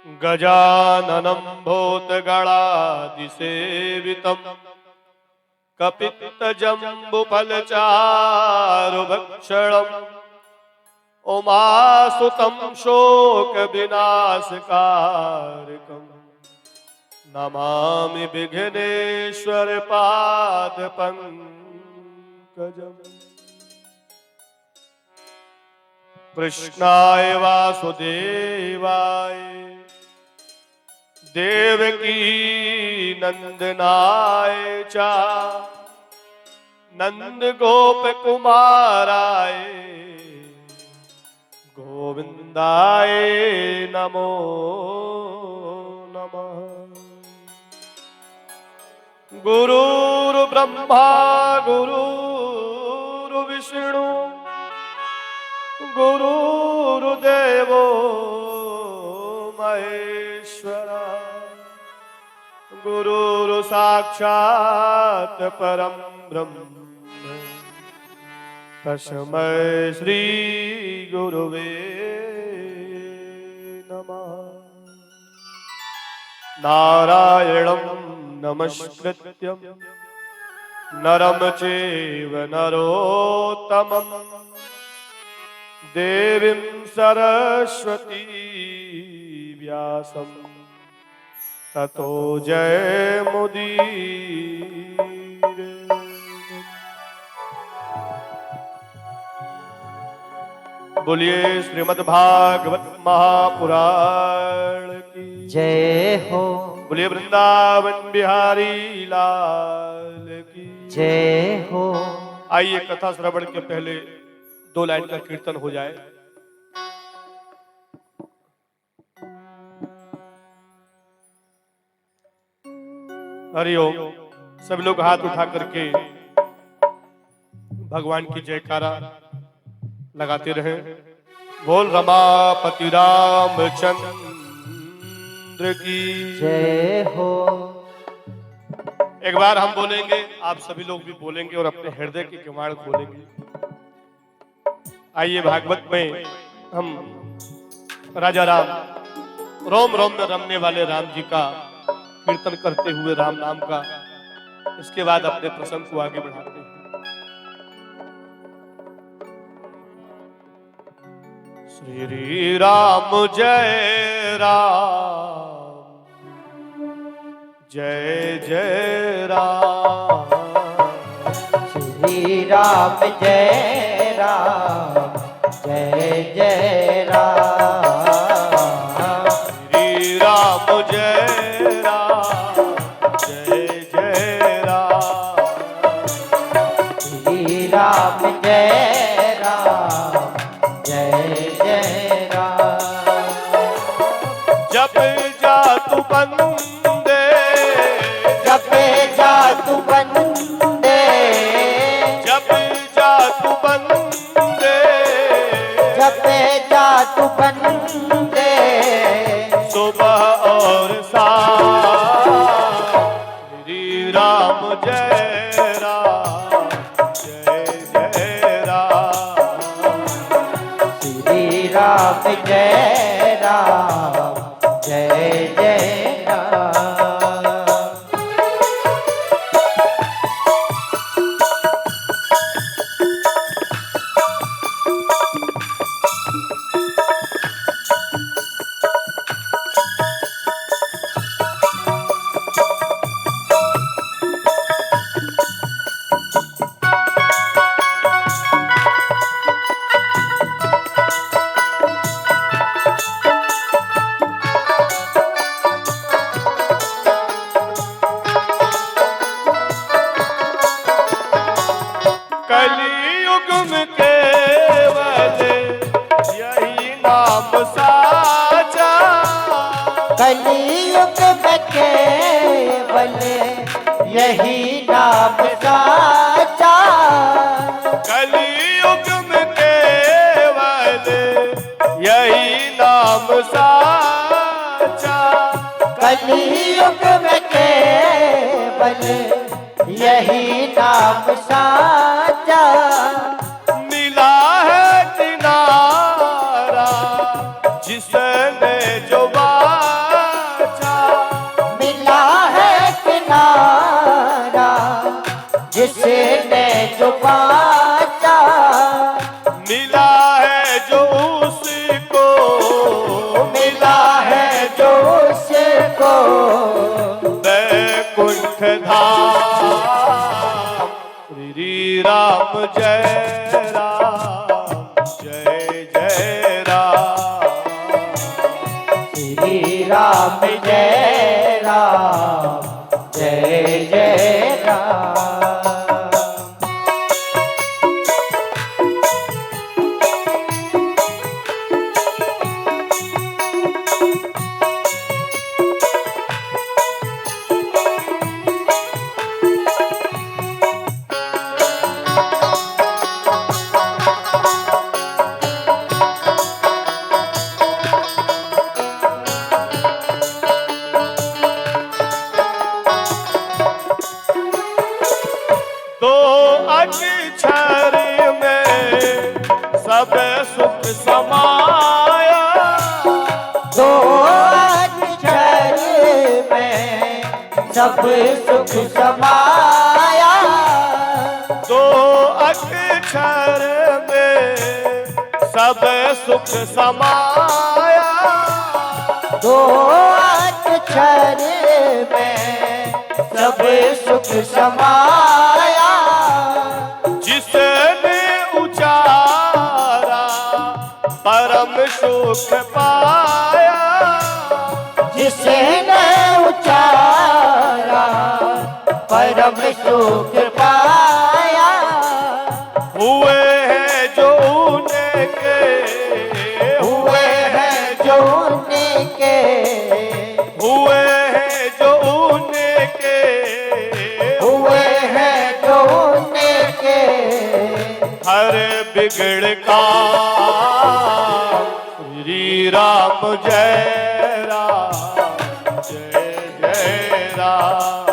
गजाननं भूतगणादिसेवितं कपित्तजम्बुफलचारुभक्षणम् उमासुतं शोकविनाशकारकम् नमामि विघ्नेश्वर पादपङ्कजम्। कृष्णाय वासुदेवाय देवकी नंदनाय च नंद गोप कुमाराय गोविंदाय नमो नमः। गुरुर् ब्रह्मा गुरुर् विष्णु गुरुर्देवो महेश्वरा गुरुर् साक्षात् परं ब्रह्म तस्मै श्री गुरुवे नमः। नारायणं नमस्कृत्यं नरं चैव नरोत्तमं देवीं सरस्वती व्यासं ततो जयमुदीरये। बोलिए श्रीमद्भागवत महापुराण की जय हो। बोलिए वृंदावन बिहारी लाल की जय हो। आइए कथा श्रवण के पहले 2 लाइन का कीर्तन हो जाए। हरिओम। सब लोग हाथ उठा करके भगवान की जयकारा लगाते रहे। बोल रमापति रामचंद्र की जय हो। एक बार हम बोलेंगे, आप सभी लोग भी बोलेंगे और अपने हृदय के किवाड़ खोलेंगे। आइए भागवत में हम राजा राम रोम रोम में रमने वाले राम जी का कीर्तन करते हुए राम नाम का, इसके बाद अपने प्रसंग को आगे बढ़ाते हैं। श्री राम जय राम जय जय राम। श्री राम जय राम जय जय राम। श्री राम जय राम जय जय राम। श्री राम जय राम जय जय राम। जप जातु बंदे जप जातु बंदे जप जातु बंदे जप जातु बंदे सुबह और शाम। श्री राम जय राम जय जय राम। श्री राम जय राम जय जय राम। कलियुग में केवल यही नाम साचा। कलियुग में केवल यही नाम साचा। कलियुग में केवल यही नाम साचा। कलियुग में केवल यही नाम साचा। मिला है किनारा जिसने जो बात राम जय राम जय जय राम। दो अक्षर में सब सुख समाया, दो अक्षर में सब सुख समाया, दो अक्षर में सब सुख समाया, दो अक्षर में सब सुख समाया, जिसने उचारा परम सुख पाया, जिसने उचारा परम सुख पाया, हुए हैं जो उनके, हुए हैं जो उनके, हुए हैं जो उनके, हुए हैं जो उनके, हर बिगड़ का श्री राम जय राम जय जय राम,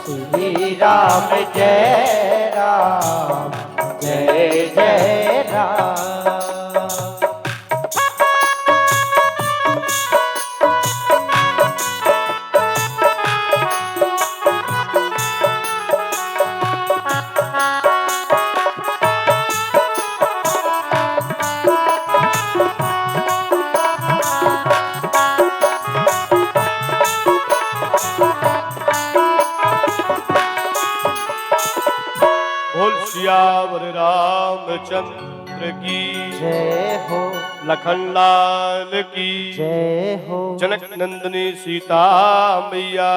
श्री राम जय राम जय जय राम। बोल सियावर रामचंद्र की जय हो, लखन लाल की जय हो, जनक नंदनी सीता मैया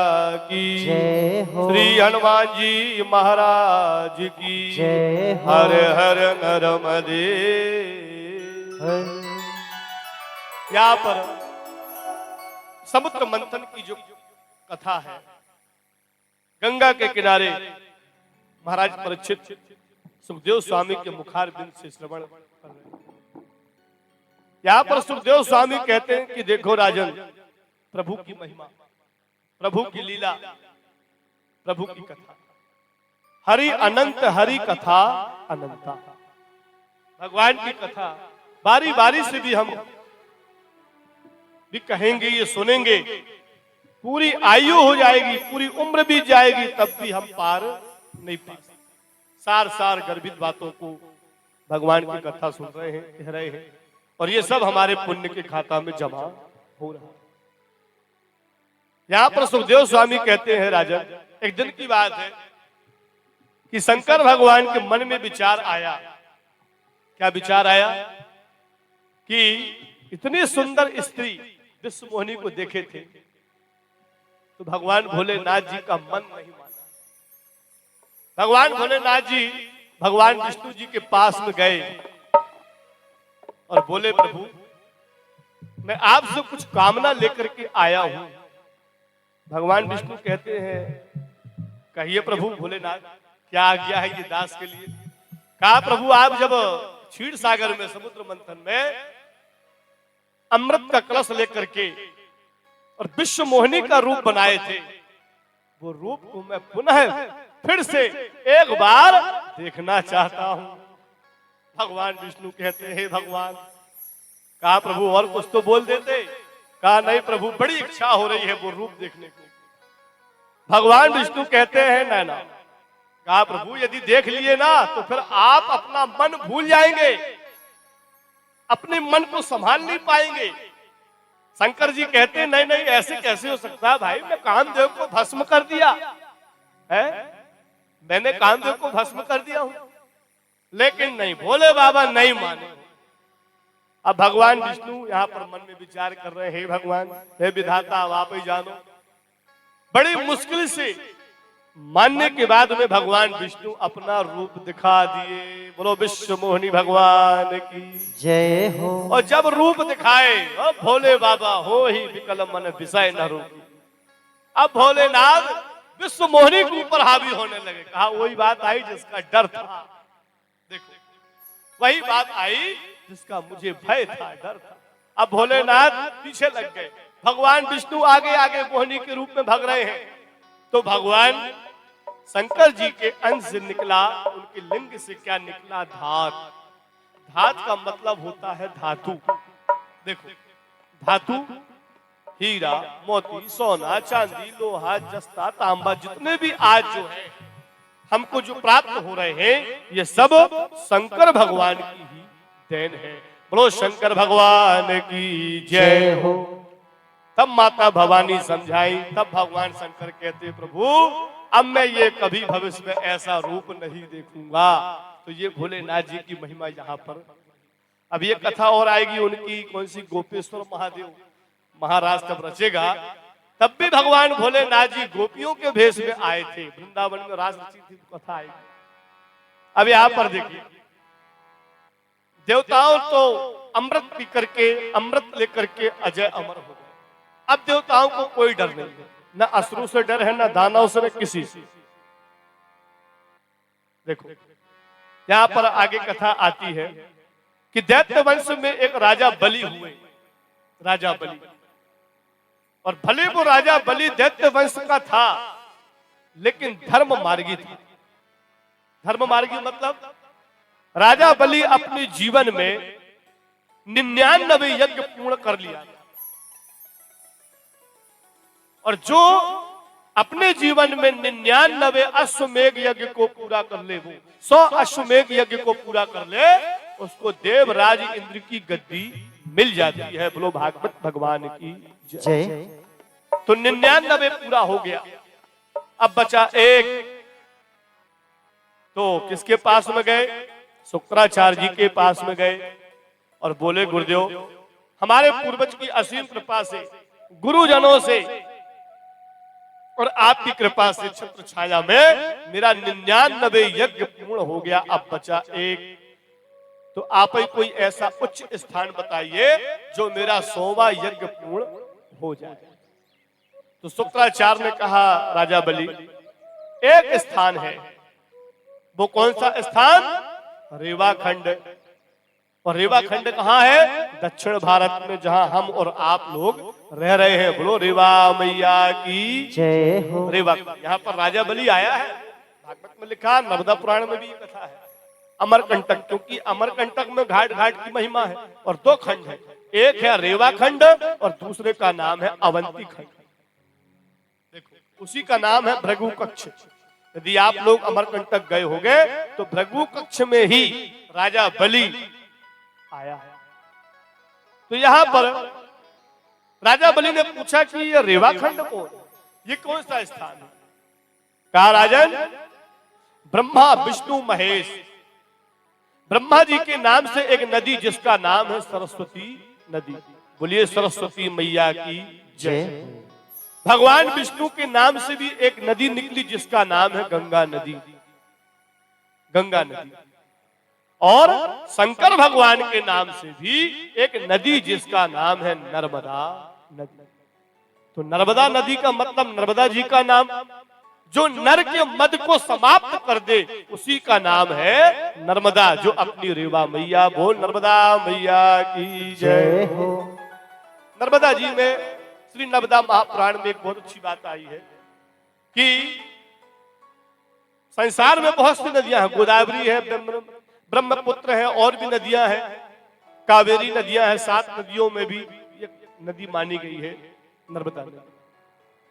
की जय हो, श्री हनुमान जी महाराज की जय हो, हर हर नर्मदे। यहाँ पर समुद्र मंथन की जो कथा है, गंगा के किनारे महाराज परीक्षित सुखदेव स्वामी के मुखार बिंद से श्रवण कर रहे हैं। यहाँ पर सुखदेव स्वामी कहते हैं कि देखो राजन, प्रभु की महिमा, प्रभु की लीला, प्रभु की कथा, हरि अनंत हरि कथा अनंता। भगवान की कथा बारी बारी से भी हम भी कहेंगे, ये सुनेंगे, पूरी आयु हो जाएगी, पूरी उम्र बीत जाएगी, तब भी हम पार नहीं पा सकते। सार सार गर्भित बातों को भगवान की कथा सुन रहे हैं, कह रहे हैं, और ये सब हमारे पुण्य के खाता में जमा हो रहा है। यहाँ पर सुखदेव स्वामी कहते हैं राजन, एक दिन की बात है कि शंकर भगवान के मन में विचार आया। क्या विचार आया? कि इतनी सुंदर स्त्री विश्व मोहिनी को देखे थे तो भगवान भोलेनाथ जी का मन नहीं माना। भगवान भोलेनाथ जी भगवान विष्णु जी के पास में गए और बोले, प्रभु मैं आपसे कुछ कामना लेकर के आया हूं। भगवान विष्णु कहते हैं, कहिए प्रभु भोलेनाथ, क्या आज्ञा है ये दास के लिए? कहा, प्रभु आप जब क्षीर सागर में समुद्र मंथन में अमृत का कलश लेकर के और विश्व मोहिनी का रूप बनाए थे, वो रूप को मैं पुनः फिर से एक बार देखना चाहता हूं। भगवान विष्णु कहते हैं, भगवान, कहा प्रभु और कुछ तो बोल देते। कहा नहीं प्रभु, बड़ी इच्छा हो रही है वो रूप देखने को। भगवान विष्णु कहते हैं, नैना। कहा प्रभु यदि देख लिए ना तो फिर आप अपना मन भूल जाएंगे, अपने मन को संभाल नहीं पाएंगे। शंकर जी कहते हैं, नहीं नहीं ऐसे कैसे हो सकता है भाई, मैं कामदेव को भस्म कर दिया है, मैंने कामदेव को भस्म कर दिया हूं। लेकिन नहीं, भोले बाबा नहीं माने। अब भगवान विष्णु यहाँ पर मन में विचार कर रहे हैं, हे भगवान, हे विधाता, अब आप ही जानो। बड़ी मुश्किल से मानने के बाद में भगवान विष्णु अपना रूप दिखा दिए। बोलो विश्व मोहिनी भगवान की जय हो। और जब रूप दिखाए, अब भोले बाबा हो ही विकल मन विषय न रूप। अब भोलेनाथ विश्व मोहिनी के ऊपर हावी होने लगे। कहा वही बात आई जिसका डर था, देखो वही बात आई जिसका मुझे भय था, डर था। अब भोलेनाथ पीछे लग गए, भगवान विष्णु आगे आगे मोहिनी के रूप में भाग रहे हैं। तो भगवान शंकर जी के अंश से निकला, उनके लिंग से क्या निकला? धात। धात का मतलब होता है धातु। देखो धातु हीरा, मोती, सोना, चांदी, लोहा, जस्ता, तांबा, जितने भी आज जो है हमको जो प्राप्त हो रहे हैं, ये सब शंकर भगवान की ही देन है। बोलो शंकर भगवान की जय हो। तब माता भवानी समझाई, तब भगवान शंकर कहते, प्रभु अब मैं ये कभी भविष्य में ऐसा रूप नहीं देखूंगा। तो ये भोलेनाथ जी की महिमा यहाँ पर। अब ये कथा और आएगी उनकी, कौन सी, गोपेश्वर महादेव महाराज तब रचेगा। तब भी भगवान भोलेनाथ जी गोपियों के भेष में आए थे, वृंदावन में रास रची थी, कथा आएगी। अब यहाँ पर देखिए, देवताओं तो अमृत पी करके, अमृत लेकर के अजय अमर हो गए। अब देवताओं को कोई डर नहीं है, न असुरों से डर है, न दानव से, न किसी से। देखो यहाँ पर आगे कथा आती है कि दैत्य वंश में एक राजा बलि हुए, राजा बलि। और भले वो राजा बलि दैत्य वंश का था, लेकिन धर्म मार्गी था। धर्म मार्गी मतलब राजा बलि अपने जीवन में 99 यज्ञ पूर्ण कर लिया। और जो अपने जीवन में 99 अश्वमेघ यज्ञ को पूरा कर ले, वो 100 अश्वमेघ यज्ञ को पूरा कर ले, उसको देवराज इंद्र की गद्दी मिल जाती है। बोलो भागवत भगवान की जय। तो 99 पूरा हो गया, अब बचा एक। तो किसके पास में गए? शुक्राचार्य जी के पास में गए और बोले, गुरुदेव हमारे पूर्वज की असीम कृपा से, गुरुजनों से और आपकी कृपा से छत्र छाया में मेरा 99 यज्ञ पूर्ण हो गया, अब बचा एक। तो आप ही कोई ऐसा उच्च स्थान बताइए जो मेरा 100वां यज्ञ पूर्ण हो जाए। तो शुक्राचार्य ने कहा, राजा बलि एक स्थान है। वो कौन सा स्थान? रेवाखंड। और रेवाखंड कहाँ है? दक्षिण भारत में, जहां हम और आप लोग रह रहे हैं। बोलो रेवा मैया की जय हो। रेवा, यहाँ पर राजा बलि आया है। भागवत में लिखा, नर्मदा पुराण में भी ये कथा है। अमरकंटक, क्योंकि अमरकंटक में घाट घाट की महिमा है। और दो खंड है, एक है रेवाखंड और दूसरे का नाम है अवंती खंड। देखो उसी का नाम है भृगु कक्ष। यदि आप लोग अमरकंटक गए होंगे तो भृगु कक्ष में ही राजा बलि आया है। तो यहाँ पर राजा बलि ने पूछा कि ये रेवाखंड कौन, ये कौन सा स्थान है? कहा, राजन ब्रह्मा विष्णु महेश, ब्रह्मा जी के नाम से एक नदी जिसका नाम है सरस्वती नदी। बोलिए सरस्वती मैया की जय। भगवान विष्णु के नाम से भी एक नदी निकली जिसका नाम है गंगा नदी, गंगा नदी। और शंकर भगवान के नाम से भी एक नदी जिसका नाम है नर्मदा नदी। तो नर्मदा नदी का मतलब नर्मदा जी का नाम, जो नर के मद को समाप्त कर दे उसी का नाम है नर्मदा, जो अपनी रेवा मैया। बोल नर्मदा मैया की जय हो। नर्मदा जी में श्री नर्मदा महापुराण में एक बहुत अच्छी बात आई है कि संसार में बहुत सी नदियां हैं। गोदावरी है, ब्रह्मपुत्र है, और भी नदियां हैं, कावेरी नदियां हैं। 7 नदियों में भी एक नदी मानी गई है नर्मदा नदी।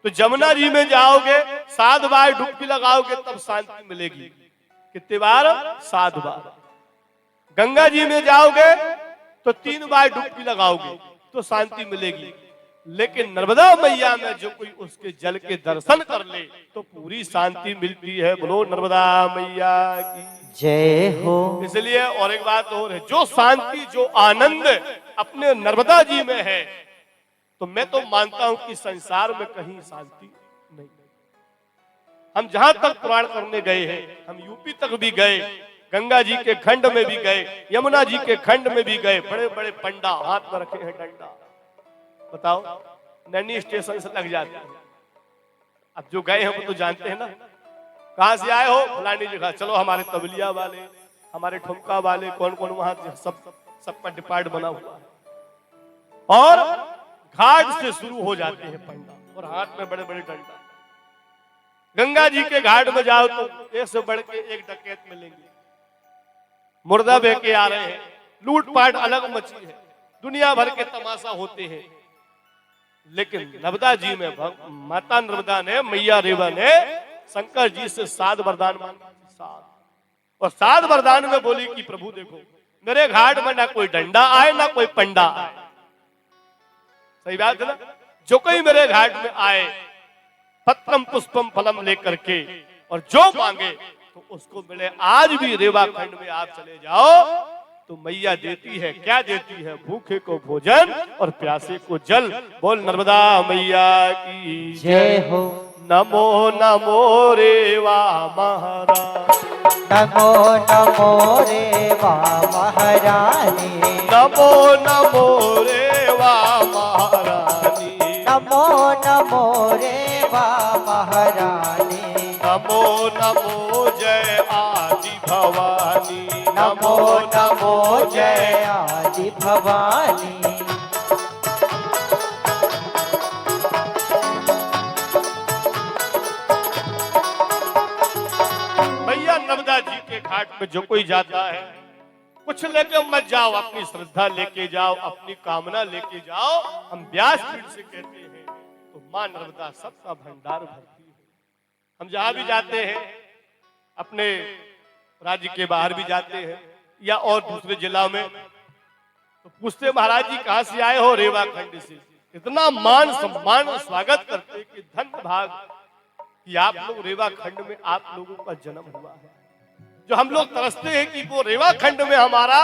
तो जमुना जी में जाओगे 7 बार डुबकी लगाओगे तब शांति मिलेगी। कितने बार? 7 बार। गंगा जी में जाओगे तो 3 बार डुबकी लगाओगे तो शांति मिलेगी। लेकिन नर्मदा मैया में जो कोई उसके जल के दर्शन कर ले तो पूरी शांति मिलती है। बोलो नर्मदा मैया की जय हो। इसलिए और एक बात और है, जो शांति जो आनंद अपने नर्मदा जी में है तो मैं तो मानता हूं कि संसार में कहीं शांति नहीं। हम जहां तक पुराण करने गए हैं, हम यूपी तक भी गए, गंगा जी के खंड में भी गए, यमुना जी के खंड में भी गए, बड़े बड़े पंडा हाथ में रखे हैं डंडा, बताओ नैनी स्टेशन से लग जाते हैं। अब जो गए हैं वो तो जानते हैं ना, कहां से आए हो, फलानी जगह, चलो हमारे तबलिया वाले, हमारे ठुमका वाले, कौन कौन वहां सबका डिपार्ट बना हुआ है। और घाट से शुरू हो जाते हैं पंडा और हाथ में बड़े बड़े डंडा। गंगा जी के घाट में जाओ तो एक से बढ़ के एक डकैत मिलेंगे, मुर्दा बह के आ रहे हैं, लूटपाट अलग मची है, दुनिया भर के तमाशा होते हैं। लेकिन नर्मदा जी में माता नर्मदा ने, मैया रेवा ने शंकर जी से 7 वरदान मांगे, 7, और 7 वरदान में बोली कि प्रभु देखो मेरे घाट में ना कोई डंडा आए ना कोई पंडा आए। सही बात है ना, जो कोई मेरे घाट में आए पत्रम पुष्पम फलम लेकर के और जो मांगे तो उसको मिले। आज भी रेवा खंड में आप चले जाओ तो मैया देती है, क्या देती है, भूखे को भोजन और प्यासे को जल। बोल नर्मदा मैया की जय हो। नमो नमो रेवा महारानी, नमो नमो रेवा महारानी, नमो नमो रेवा महारानी, नमो नमो रेवा महारानी, नमो नमो जय आदि भवानी, नमो नमो जय आदि भवानी। भैया नर्मदा जी के घाट में जो कोई जाता है कुछ लेके मत जाओ, अपनी श्रद्धा लेके जाओ, अपनी कामना लेके जाओ। हम व्यासपीठ से कहते हैं तो मां नर्मदा सबका भंडार भरती है। हम जहां भी जाते हैं, अपने राज्य के बाहर भी जाते हैं या और दूसरे जिला में, तो पूछते महाराज जी कहां से आए हो, रेवा खंड से। इतना मान सम्मान स्वागत करते कि धन्य भाग कि आप लोग रेवा खंड में आप लोगों का जन्म हुआ है। जो हम लोग तरसते हैं कि वो रेवा खंड में हमारा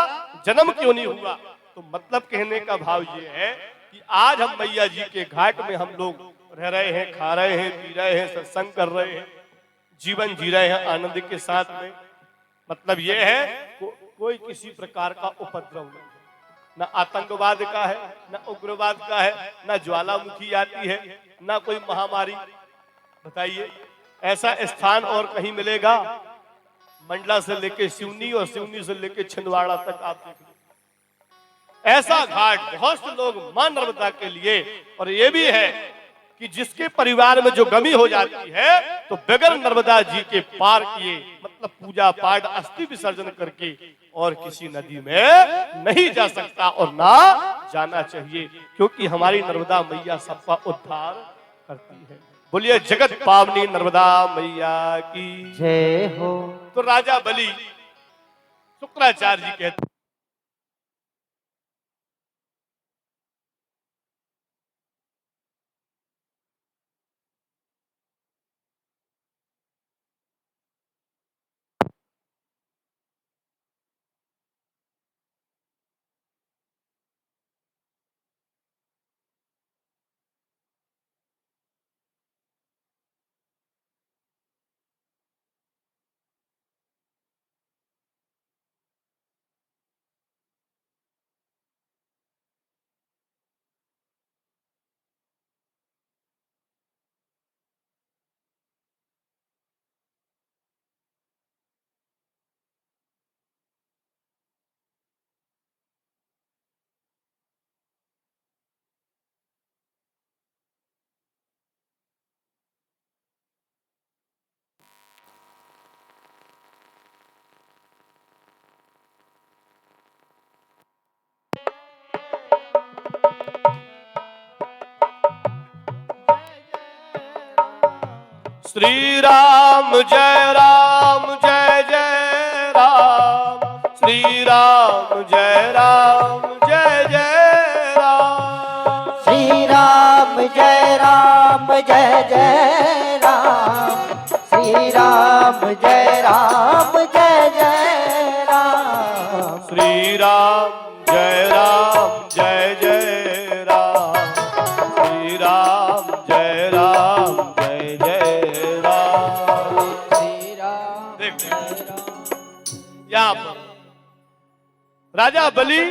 जन्म क्यों नहीं हुआ, तो मतलब कहने का भाव ये है कि आज हम मैया जी के घाट में हम लोग रह रहे हैं, खा रहे हैं, पी रहे हैं, सत्संग कर रहे हैं, जीवन जी रहे हैं आनंद के साथ में। मतलब ये है कोई किसी प्रकार का उपद्रव नहीं, ना आतंकवाद का है, ना उग्रवाद का है, ना ज्वालामुखी आती है, ना कोई महामारी। बताइए ऐसा स्थान और कहीं मिलेगा? मंडला से लेके सिवनी और सिवनी से लेके छिंदवाड़ा तक आप देख लो। ऐसा घाट बहुत से लोग मां नर्मदा के लिए, और ये भी है कि जिसके परिवार में जो गमी हो जाती है तो बगैर नर्मदा जी के पार किए, मतलब पूजा पाठ अस्थि विसर्जन करके और किसी नदी में नहीं जा सकता और ना जाना चाहिए, क्योंकि हमारी नर्मदा मैया सबका उद्धार करती है। बोलिए जगत पावनी नर्मदा मैया की जय हो। तो राजा बलि शुक्राचार्य जी कहते श्री राम जय जय राम, श्री राम जय जय राम, श्री राम जय राम जय जय राम, श्री राम जय जय राम, श्री राम जय जय राम, श्री राम जय जय राम, श्री राम जय राम। यहाँ पर राजा बलि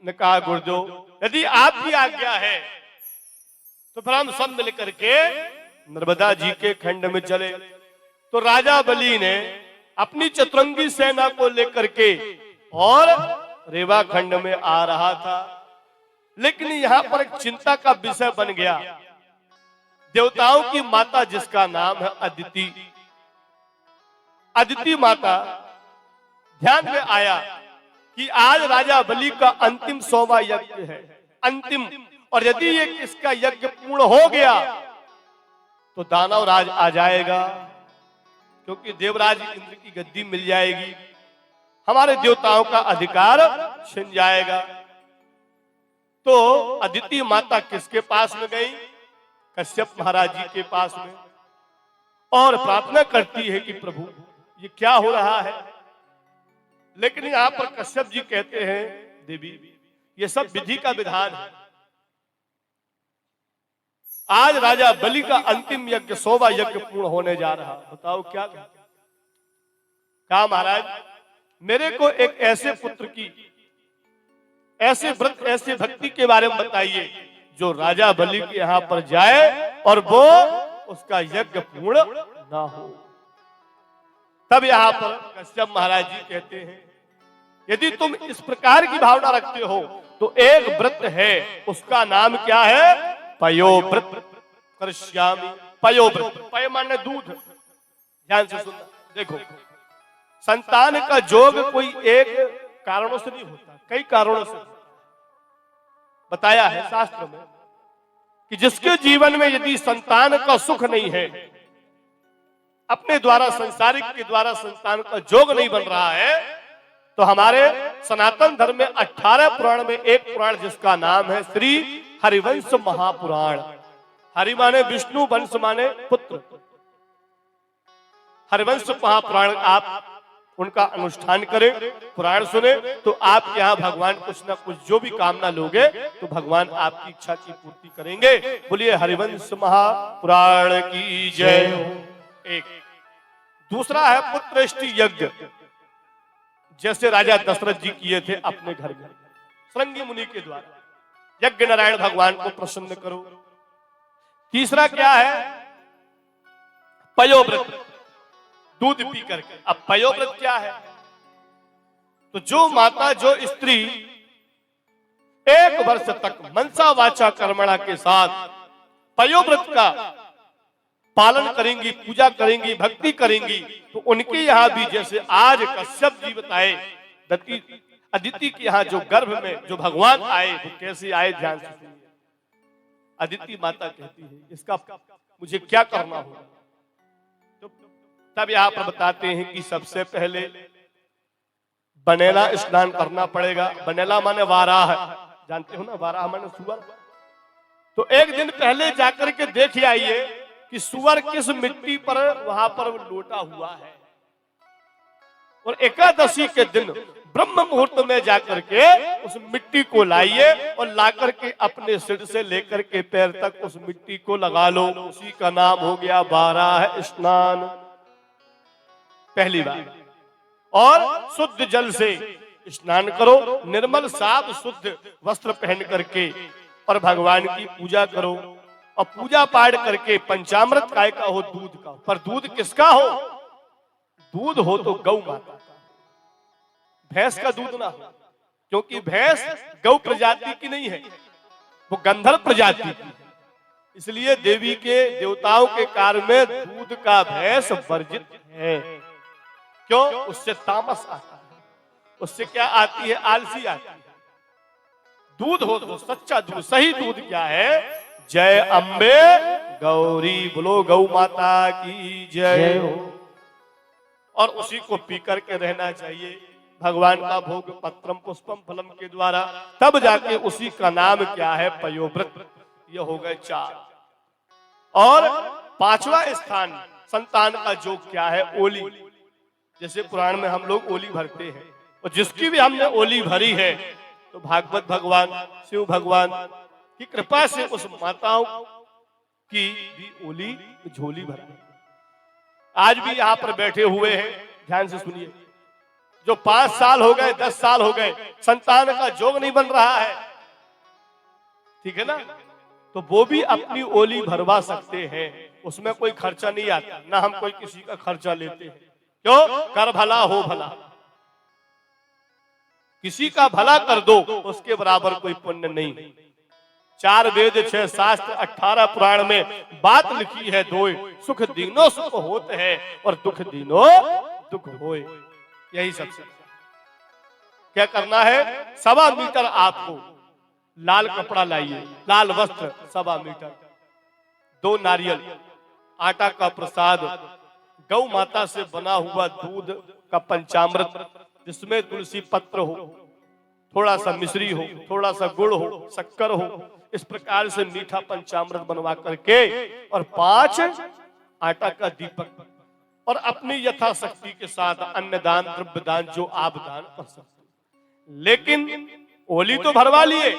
ने कहा गुरुदेव यदि आपकी आज्ञा है तो फिर हम सब मिलकर के नर्मदा जी के खंड में चले। तो राजा बलि ने अपनी चतुरंगी सेना को लेकर के और रेवा खंड में आ रहा था, लेकिन यहाँ पर एक चिंता का विषय बन गया। देवताओं की माता जिसका नाम है अदिति, अदिति माता ध्यान में आया कि आज राजा बलि का अंतिम 100वां यज्ञ है, अंतिम, और यदि ये इसका यज्ञ पूर्ण हो गया तो दानव राज आ जाएगा, क्योंकि देवराज इंद्र की गद्दी मिल जाएगी, हमारे देवताओं का अधिकार छिन जाएगा। तो अदिति माता किसके पास में गई? कश्यप महाराज जी के पास में, और प्रार्थना करती है कि प्रभु ये क्या हो रहा है। लेकिन यहां पर कश्यप जी कहते हैं देवी ये सब विधि का विधान है, आज राजा बलि का अंतिम यज्ञ 100वां यज्ञ पूर्ण होने जा रहा, बताओ क्या कहा महाराज मेरे को एक ऐसे पुत्र की, ऐसे व्रत, ऐसे भक्ति के बारे में बताइए जो राजा बलि के यहाँ पर जाए और वो उसका यज्ञ पूर्ण ना हो। तब यहाँ पर कश्यप महाराज जी कहते हैं यदि तुम इस प्रकार की भावना रखते हो तो एक व्रत है, उसका नाम क्या है? पयोव्रत करिष्यामि। पयोव्रत, पय माने दूध, ध्यान से सुनना। देखो संतान का जोग कोई एक कारणों से नहीं होता, कई कारणों से बताया है शास्त्र में कि जिसके जीवन में यदि संतान का सुख नहीं है, अपने द्वारा संसारिक के द्वारा संतान का जोग नहीं बन रहा है, तो हमारे सनातन धर्म में 18 पुराण में एक पुराण जिसका नाम है श्री हरिवंश महापुराण। हरि माने विष्णु, वंश माने पुत्र। हरिवंश महापुराण आप उनका अनुष्ठान करें, पुराण सुने, तो आप यहाँ भगवान कुछ ना कुछ जो भी कामना लोगे तो भगवान आपकी इच्छा की पूर्ति करेंगे। बोलिए हरिवंश महापुराण की जय। एक दूसरा है पुत्रेष्टि यज्ञ, जैसे राजा दशरथ जी किए थे अपने घर में श्रृंगी मुनि के द्वारा, यज्ञ नारायण भगवान को प्रसन्न करो। तीसरा क्या है? पयोव्रत, दूध पी करके। अब पयोव्रत क्या है? तो जो माता, जो स्त्री 1 वर्ष तक मनसा वाचा कर्मणा के साथ पयोव्रत का पालन करेंगी, पूजा करेंगी, भक्ति करेंगी, तो उनके यहाँ भी जैसे आज कश्यप जी बताए अदिति के यहाँ जो गर्भ में जो भगवान आए वो कैसे आए, ध्यान से सुनिए। अदिति माता कहती है इसका मुझे क्या करना होगा? तो तब यहाँ पर बताते हैं कि सबसे पहले बनेला स्नान करना पड़ेगा। बनेला माने वाराह, जानते हो ना, वाराह माने सुअर। तो एक दिन पहले जाकर के देख आइए कि सुअर किस मिट्टी पर वहां पर लोटा हुआ है, और एकादशी के दिन ब्रह्म मुहूर्त में जाकर के उस मिट्टी को लाइए और लाकर के अपने सिर से लेकर के पैर तक उस मिट्टी को लगा लो। उसी का नाम हो गया वाराह स्नान। पहली बार। और शुद्ध जल से स्नान करो, निर्मल साफ शुद्ध वस्त्र पहन करके, और भगवान की पूजा करो, और पूजा पाठ करके पंचामृत काय का हो, दूध का। पर दूध किसका हो? दूध हो तो गौ माता का, भैंस का दूध ना हो, क्योंकि भैंस गौ प्रजाति की नहीं है, वो गंधर्व प्रजाति की है। इसलिए देवी के देवताओं के कार्य में दूध का भैंस वर्जित है। क्यों? उससे तामस आता है, उससे क्या आती है? आलसी आती है। दूध हो तो सच्चा दूध, सही दूध क्या है? जय अम्बे गौरी, बोलो गौ माता की जय हो। और उसी को पी करके रहना चाहिए, भगवान का भोग पत्रम पुष्पम फलम के द्वारा। तब जाके उसी का नाम क्या है? पयोव्रत। ये हो गए 4। और 5वां स्थान संतान का जोग क्या है? ओली। जैसे पुराण में हम लोग ओली भरते हैं, और जिसकी भी हमने ओली भरी है तो भागवत भगवान, शिव भगवान की कृपा से उस माताओं की भी ओली झोली भरा। आज भी यहाँ पर बैठे हुए हैं, ध्यान से सुनिए, जो 5 साल हो गए, 10 साल हो गए, संतान का जोग नहीं बन रहा है, ठीक है ना, तो वो भी अपनी ओली भरवा सकते हैं। उसमें कोई खर्चा नहीं आता, ना हम कोई किसी का खर्चा लेते हैं। क्यों? कर भला हो भला। किसी का भला कर दो, उसके बराबर कोई पुण्य नहीं। 4 वेद, 6 शास्त्र, 18 पुराण में बात लिखी है, दोय सुख दीनो सुख होते हैं और दुख दीनो दुख होए। यही सबसे क्या करना है? 1.25 मीटर आपको लाल कपड़ा लाइए, लाल वस्त्र 1.25 मीटर, 2 नारियल, आटा का प्रसाद, गौ माता से बना हुआ दूध का पंचामृत, जिसमें तुलसी पत्र हो, थोड़ा सा मिश्री हो, थोड़ा सा गुड़ हो, शक्कर हो, इस प्रकार से मीठा पंचामृत बनवा करके, और 5 आटा का दीपक, और अपनी यथाशक्ति के साथ अन्नदान, द्रव्य दान, जो आप दान कर सकते। लेकिन ओली तो भरवा लिए,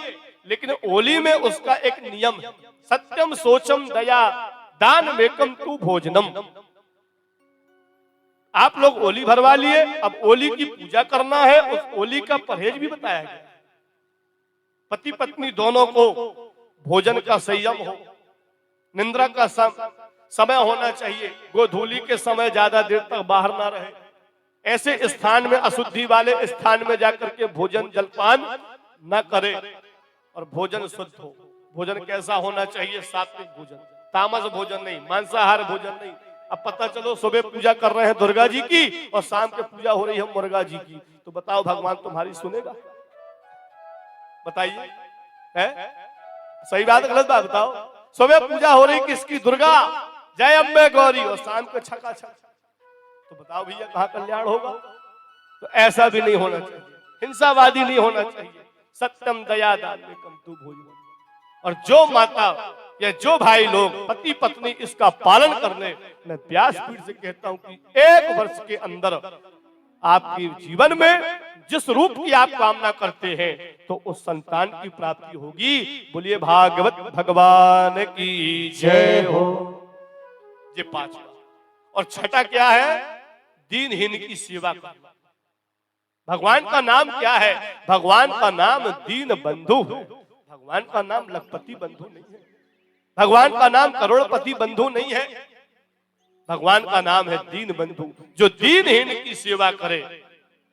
लेकिन ओली में उसका एक नियम है, सत्यम सोचम दया दान मेकम तू भोजनम। आप लोग ओली भरवा लिए, अब ओली की पूजा करना है, उस ओली का परहेज भी बताया गया। पति पत्नी दोनों को भोजन का संयम हो, निंद्रा का समय होना चाहिए, गोधूली के समय ज्यादा देर तक बाहर ना रहे, ऐसे स्थान में, अशुद्धि वाले स्थान में जाकर के भोजन जलपान न करे, और भोजन शुद्ध हो। भोजन कैसा होना चाहिए? सात्विक भोजन, तामस भोजन नहीं, मांसाहार भोजन नहीं। अब पता चलो सुबह पूजा कर रहे हैं दुर्गा जी की और शाम के पूजा हो रही है मुर्गा जी की, तो बताओ भगवान तुम्हारी सुनेगा? बताइए, है सही बात गलत बात? बताओ, सुबह पूजा हो रही किसकी? दुर्गा, जय अम्बे गौरी, और शाम को छका छक, तो बताओ भैया कहाँ कल्याण होगा? तो ऐसा भी नहीं होना चाहिए, हिंसावादी नहीं होना चाहिए। सत्यम दया दान मेकम तू भोजनम। और जो माता या जो भाई लोग, पति पत्नी इसका पालन कर ले, मैं व्यासपीठ से कहता हूं कि 1 वर्ष के अंदर आपके जीवन में जिस रूप की आप कामना करते हैं, तो उस संतान की प्राप्ति होगी। बोलिए भागवत भगवान की जय हो। ये 5वां। और 6ठा क्या है? दीनहीन की सेवा करना। भगवान का नाम क्या है? भगवान का नाम दीन बंधु है। भगवान का नाम लखपति बंधु नहीं है, भगवान का नाम करोड़पति बंधु नहीं है, भगवान का नाम है दीन बंधु। जो दीनहीन की सेवा करे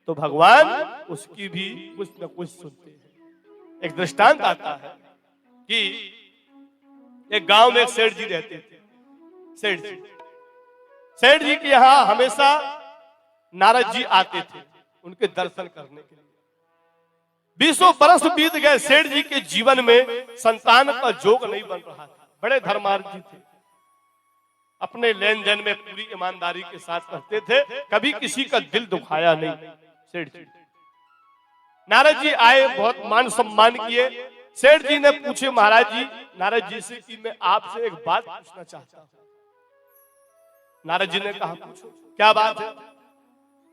तो भगवान उसकी भी कुछ न कुछ सुनते हैं। एक दृष्टांत आता है कि एक गांव में एक सेठ जी रहते थे। सेठ जी के यहाँ हमेशा नारद जी आते थे उनके दर्शन करने के लिए। 20 बरस बीत गए, सेठ जी के जीवन में संतान का जोग नहीं बन रहा था। बड़े धर्मार्थी थे, अपने लेन देन में पूरी ईमानदारी के साथ करते थे, कभी किसी का दिल दुखाया नहीं सेठ जी। नारद जी आए, बहुत मान सम्मान किए। सेठ जी ने पूछे महाराज जी, नारद जी से कि मैं आपसे एक बात पूछना चाहता हूं। नारद जी ने कहा पूछो, क्या बात है?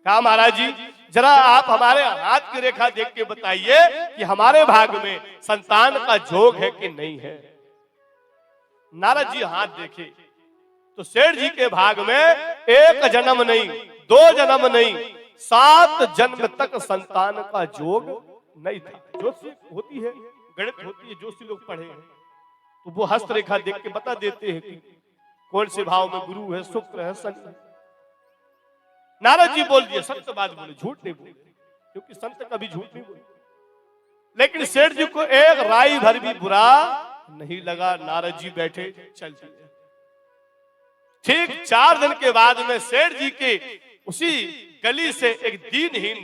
कहा महाराज जी जरा आप हमारे हाथ की रेखा देख के बताइए कि हमारे भाग में संतान का जोग है कि नहीं है। नारद जी हाथ देखे तो सेठ जी के भाग में 1 जन्म नहीं, 2 जन्म नहीं, 7 जन्म तक संतान का जोग नहीं था। ज्योतिष होती है, गणित होती है, ज्योतिषी लोग पढ़े हैं तो वो हस्त रेखा देख के बता देते हैं कि कौन से भाव में गुरु है, शुक्र है, शनि है। नारद जी बोल दिए, सत्य बात बोले, झूठ नहीं बोले, क्योंकि संत कभी झूठ नहीं बोले। लेकिन सेठ जी को एक राई भर भी बुरा नहीं लगा। नारद जी बैठे, चल दिए। ठीक 4 दिन के बाद में सेठ जी के उसी गली से एक दीनहीन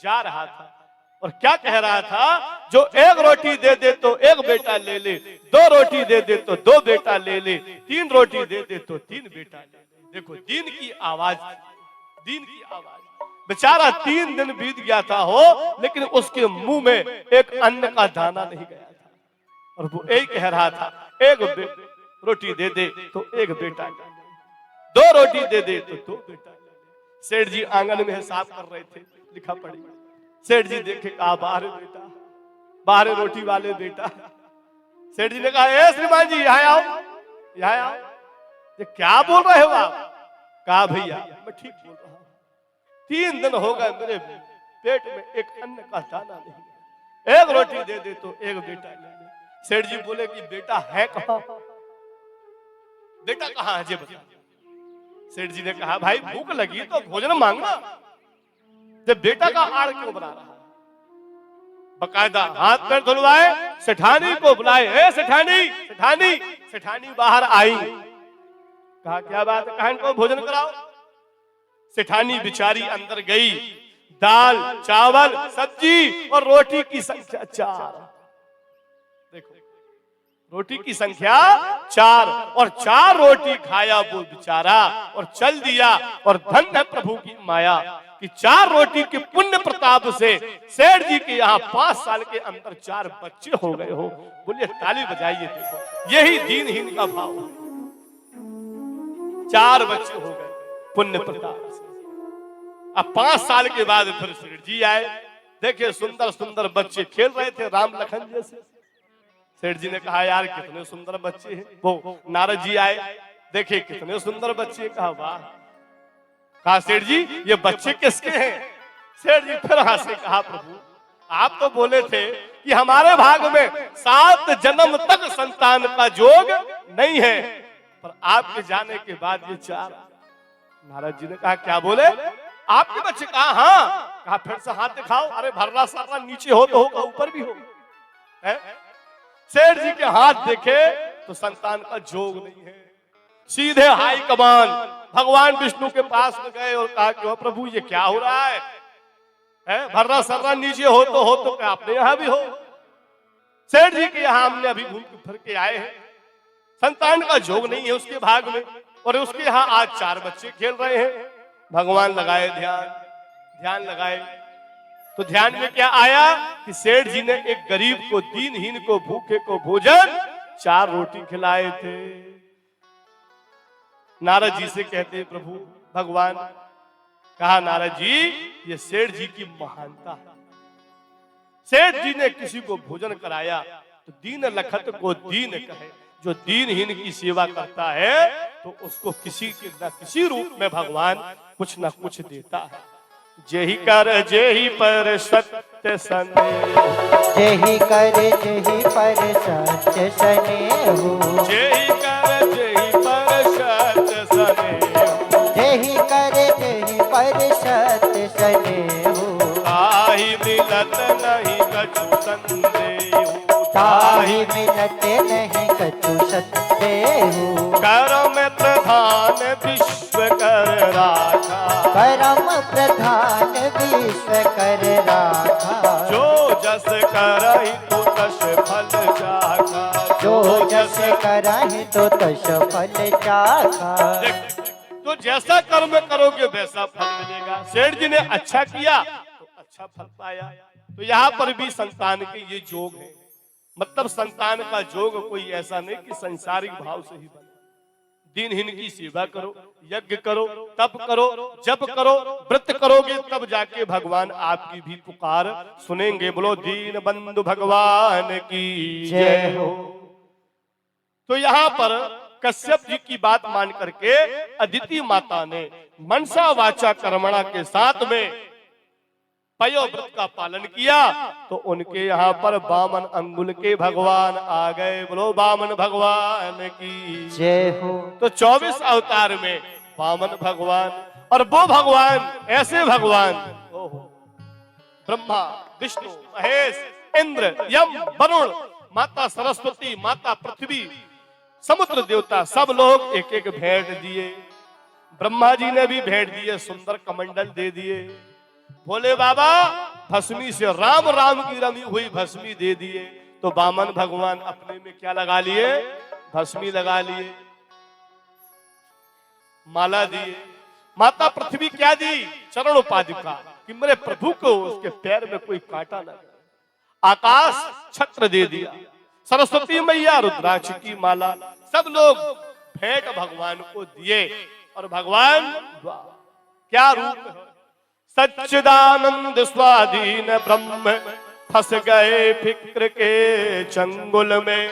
जा रहा था और क्या कह रहा था, जो 1 रोटी दे दे तो 1 बेटा ले ले, 2 रोटी दे दे तो 2 बेटा ले ले, 3 रोटी दे दे तो 3 बेटा ले ले। देखो दीन की आवाज, दीन की आवाज। बेचारा 3 दिन बीत गया था हो, लेकिन उसके मुंह में एक अन्न का दाना नहीं गया था। और वो यही कह रहा था, एक रोटी दे दे तो एक बेटा, दो रोटी दे दे तो दो बेटा। सेठ जी आंगन में हिसाब कर रहे थे, लिखा पड़ी। सेठ जी देखे, कहा बाहर बेटा, बाहर रोटी वाले बेटा। सेठ जी ने कहा, ए श्रीमान जी यहाँ आओ, यहाँ आओ। ये क्या बोल रहे हो आप? कहा भैया मैं ठीक बोल रहा हूँ, 3 दिन हो गए मेरे पेट में एक अन्न का दाना नहीं, एक रोटी दे दे तो एक बेटा ले ले। सेठ जी बोले कि बेटा है कहाँ? बेटा कहाँ है जी बता। सेठ जी ने कहा, भाई भूख लगी तो भोजन मांगना, जब बेटा का आड़ क्यों बना रहा? बकायदा हाथ पैर धुलवाए, सेठानी को बुलाए, ए सेठानी, सेठानी। सेठानी बाहर आई, कहा क्या बात है, कहा इनको भोजन कराओ। सेठानी बिचारी अंदर गई, दाल चावल सब्जी और रोटी की संख्या 4। देखो रोटी की संख्या 4 और 4 रोटी खाया वो बेचारा और चल दिया। और धन्य प्रभु की माया कि 4 रोटी के पुण्य प्रताप से सेठ जी के यहाँ 5 साल के अंदर 4 बच्चे हो गए हो। बोलिए ताली बजाइए। देखो यही दीनहीन का भाव, 4 बच्चे हो गए पुण्य प्रताप से। अब 5 साल के बाद फिर सेठ जी आए, देखे सुंदर सुंदर बच्चे खेल रहे थे राम लखन जैसे। सेठ जी ने कहा, यार कितने सुंदर बच्चे हैं। वो नारद जी आए, देखे कितने सुंदर बच्चे। कहा वाह। कहा सेठ जी ये बच्चे किसके हैं? सेठ जी फिर हंसे, कहा प्रभु आप तो बोले थे कि हमारे भाग में 7 जन्म तक संतान का जोग नहीं है, पर आपके जाने के बाद ये 4। नारद जी ने कहा क्या बोले? आपके बच्चे? कहा हाँ। कहा फिर से हाथ दिखाओ। अरे भर्रा सारा नीचे हो तो होगा, ऊपर भी हो। सेठ जी के हाथ देखे तो संतान का जोग नहीं है। सीधे हाई कमान भगवान विष्णु के पास में गए और कहा कि प्रभु ये क्या हो रहा है? भर्रा सर्रा नीचे हो तो क्या आपने यहाँ भी हो? सेठ जी के यहाँ हमने अभी घूम फिर के आए हैं, संतान का जोग नहीं है उसके भाग में, और उसके यहाँ आज 4 बच्चे खेल रहे हैं। भगवान लगाए ध्यान लगाए तो ध्यान में क्या आया कि सेठ जी ने एक गरीब को, दीनहीन को, भूखे को भोजन 4 रोटी खिलाए थे। नारद जी से कहते प्रभु भगवान, कहा नारद जी ये सेठ जी की महानता है। सेठ जी ने किसी को भोजन कराया तो दीन लखत को दीन कहे। जो दीनहीन की सेवा करता है तो उसको किसी न किसी रूप में भगवान कुछ न कुछ देता है। जेहि कर जेहि पर सत्य सनेहु, जेहि कर जेहि पर सत्य सनेहु, जेहि कर जेहि पर सत्य सनेहु, जेहि कर जेहि पर सत्य सनेहु, ताहि मिलत नहीं कछु संदेहु, ताहि मिलत नहीं कछु संदेहु। करम प्रधान विश्व कर राखा, परम प्रधान विश्व कर राखा, जो जस करहि तो तस फल चाखा, जो जस करहि तो तस फल चाखा। तो जैसा कर्म करोगे वैसा फल मिलेगा। सेठ जी ने अच्छा किया तो अच्छा फल पाया। तो यहाँ पर भी संतान के ये जोग है, मतलब संतान का जोग कोई ऐसा नहीं कि संसारिक भाव से ही बने। दीनहीन की सेवा करो, यज्ञ करो, तप करो, जप करो, व्रत करोगे तब जाके भगवान आपकी भी पुकार सुनेंगे। बोलो दीन बंधु भगवान की जय हो। तो यहाँ पर कश्यप जी की बात मान करके अदिति माता ने मनसा वाचा कर्मणा के साथ में पयो व्रत का पालन किया तो उनके यहाँ पर वामन अंगुल के भगवान आ गए। बोलो वामन भगवान की जय हो। तो 24 अवतार में वामन भगवान, और वो भगवान ऐसे भगवान ब्रह्मा विष्णु महेश इंद्र यम वरुण, माता सरस्वती, माता पृथ्वी, समुद्र देवता सब लोग एक एक भेंट दिए। ब्रह्मा जी ने भी भेंट दिए, सुंदर कमंडल दे दिए। बोले बाबा भस्मी से राम राम की रमी हुई भस्मी दे दिए। तो वामन भगवान अपने में क्या लगा लिए? भस्मी लगा लिए, माला दिए। माता पृथ्वी क्या दी? चरण उपाधिका, कि मेरे प्रभु को उसके पैर में कोई कांटा न लगे। आकाश छत्र दे दिया, सरस्वती मैया रुद्राक्ष की माला, सब लोग भेंट भगवान को दिए। और भगवान क्या रूप है, सच्चिदानंद स्वाधीन ब्रह्म, फंस गए फिक्र के चंगुल में,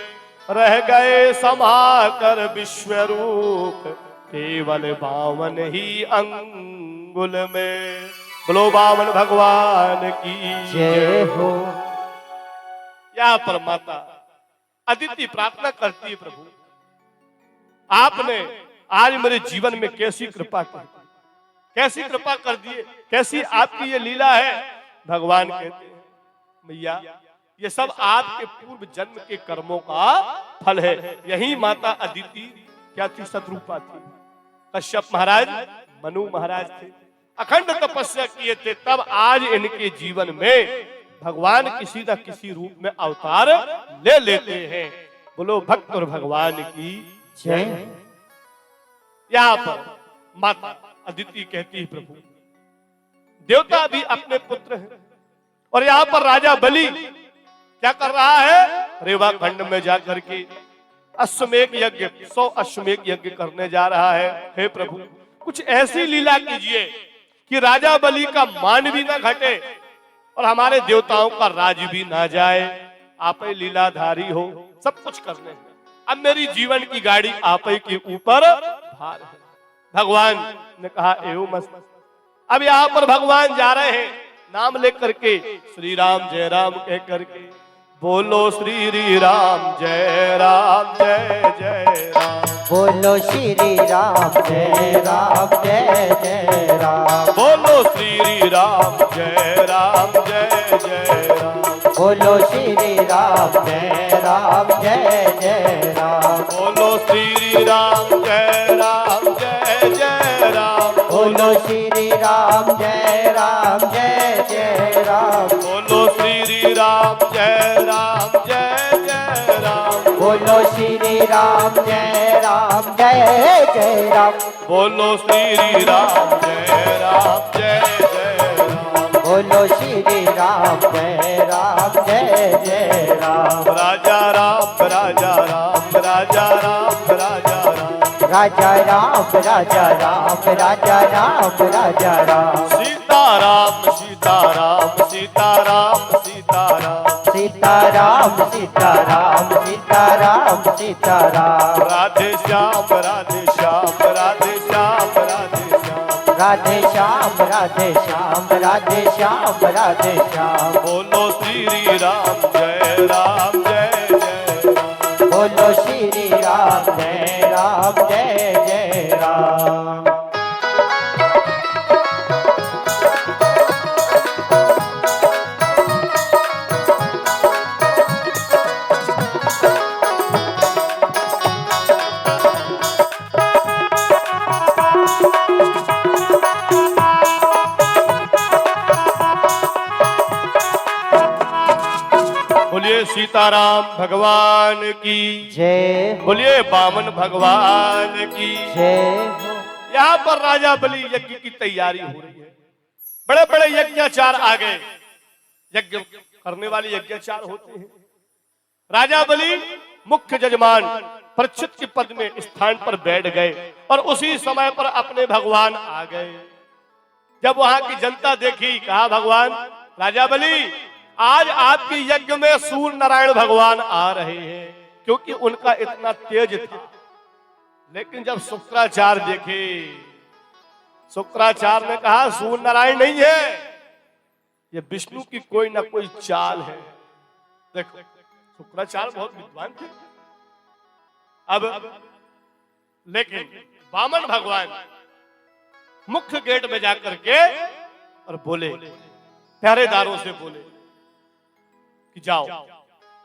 रह गए समाकर विश्व रूप, केवल बावन ही अंगुल में। बोलो बावन भगवान की जय हो। यहाँ पर माता अदिति प्रार्थना करती है, प्रभु आपने आज मेरे जीवन में कैसी कृपा कर दी, कैसी कृपा कर दिए, कैसी आपकी ये लीला है। भगवान कहते हैं मैया ये सब आपके पूर्व जन्म के कर्मों का फल है। यही माता अदिति क्या थी, शत्रुपा थी। कश्यप महाराज मनु महाराज थे, अखंड तपस्या किए थे, तब आज इनके जीवन में भगवान किसी न किसी रूप में अवतार ले लेते हैं। बोलो भक्त और भगवान की जय। यहाँ पर माता अदिति कहती है प्रभु देवता भी अपने पुत्र हैं। और यहाँ पर राजा बलि क्या कर रहा है, रेवा खंड में जाकर के अश्वमेध यज्ञ 100 अश्वमेध यज्ञ करने जा रहा है। हे प्रभु कुछ ऐसी लीला कीजिए कि राजा बलि का मान भी ना घटे और हमारे देवताओं का राज भी ना जाए। आप ही लीलाधारी हो, सब कुछ करने हैं। अब मेरी जीवन की गाड़ी आप ही के ऊपर भार है। भगवान ने कहा एवं मस्त। अब यहाँ पर भगवान जा रहे हैं नाम लेकर के, श्री राम जय राम कह करके, बोलो श्री राम जय राम जय जय राम, बोलो श्री राम जय राम जय जय राम, बोलो श्री राम जय राम जय जय राम, बोलो श्री राम जय राम जय जय राम, बोलो श्री राम जय राम जय जय राम, बोलो श्री राम जय राम जय जय राम, बोलो श्री राम जय राम जय जय राम, बोलो श्री राम जय राम जय जय राम, बोलो श्री राम जय राम जय जय राम, बोलो श्री राम जय राम जय जय राम, राजा राम राजा राम राजा राम राजा राम, राजा राम राजा राम राजा राम राजा राम, सीताराम सीताराम सीताराम सीताराम, सीताराम सीताराम सीताराम सीताराम, राधे श्याम राधे श्याम राधे श्याम राधे श्याम, राधे श्याम राधे श्याम राधे श्याम राधे श्याम, बोलो श्री राम जय राम जय जय राम, बोलो श्री राम जय जय राम। बोलिए सीताराम भगवान की जय, बोलिए बामन भगवान की जय। यहाँ पर राजा बलि यज्ञ की तैयारी हो रही है। बड़े बड़े यज्ञाचार आ गए, यज्ञ करने वाले यज्ञाचार होते हैं। राजा बलि मुख्य जजमान परीक्षित के पद में स्थान पर बैठ गए और उसी समय पर अपने भगवान आ गए। जब वहां की जनता देखी, कहा भगवान राजा बलि आज आपके यज्ञ में सूर्य नारायण भगवान आ रहे हैं, क्योंकि उनका इतना तेज था। लेकिन जब शुक्राचार्य देखे, शुक्राचार्य ने कहा सूर्य नारायण नहीं है, ये विष्णु की कोई ना कोई चाल है। देखो शुक्राचार्य बहुत विद्वान थे। अब लेकिन वामन भगवान मुख्य गेट में जाकर के और बोले, पहरेदारों से बोले कि जाओ